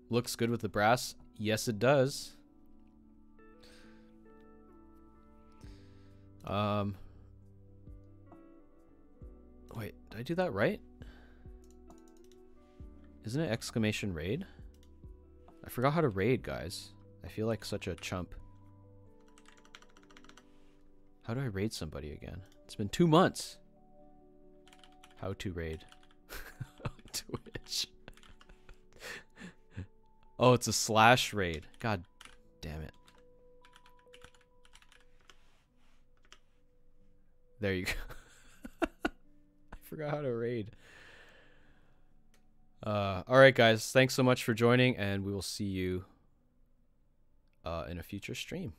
Looks good with the brass. Yes, it does. Wait, did I do that right? Isn't it exclamation raid? I forgot how to raid, guys. I feel like such a chump. How do I raid somebody again? It's been 2 months. How to raid. Twitch. Oh, it's a slash raid. God damn it. There you go. I forgot how to raid. Alright guys, thanks so much for joining, and we will see you in a future stream.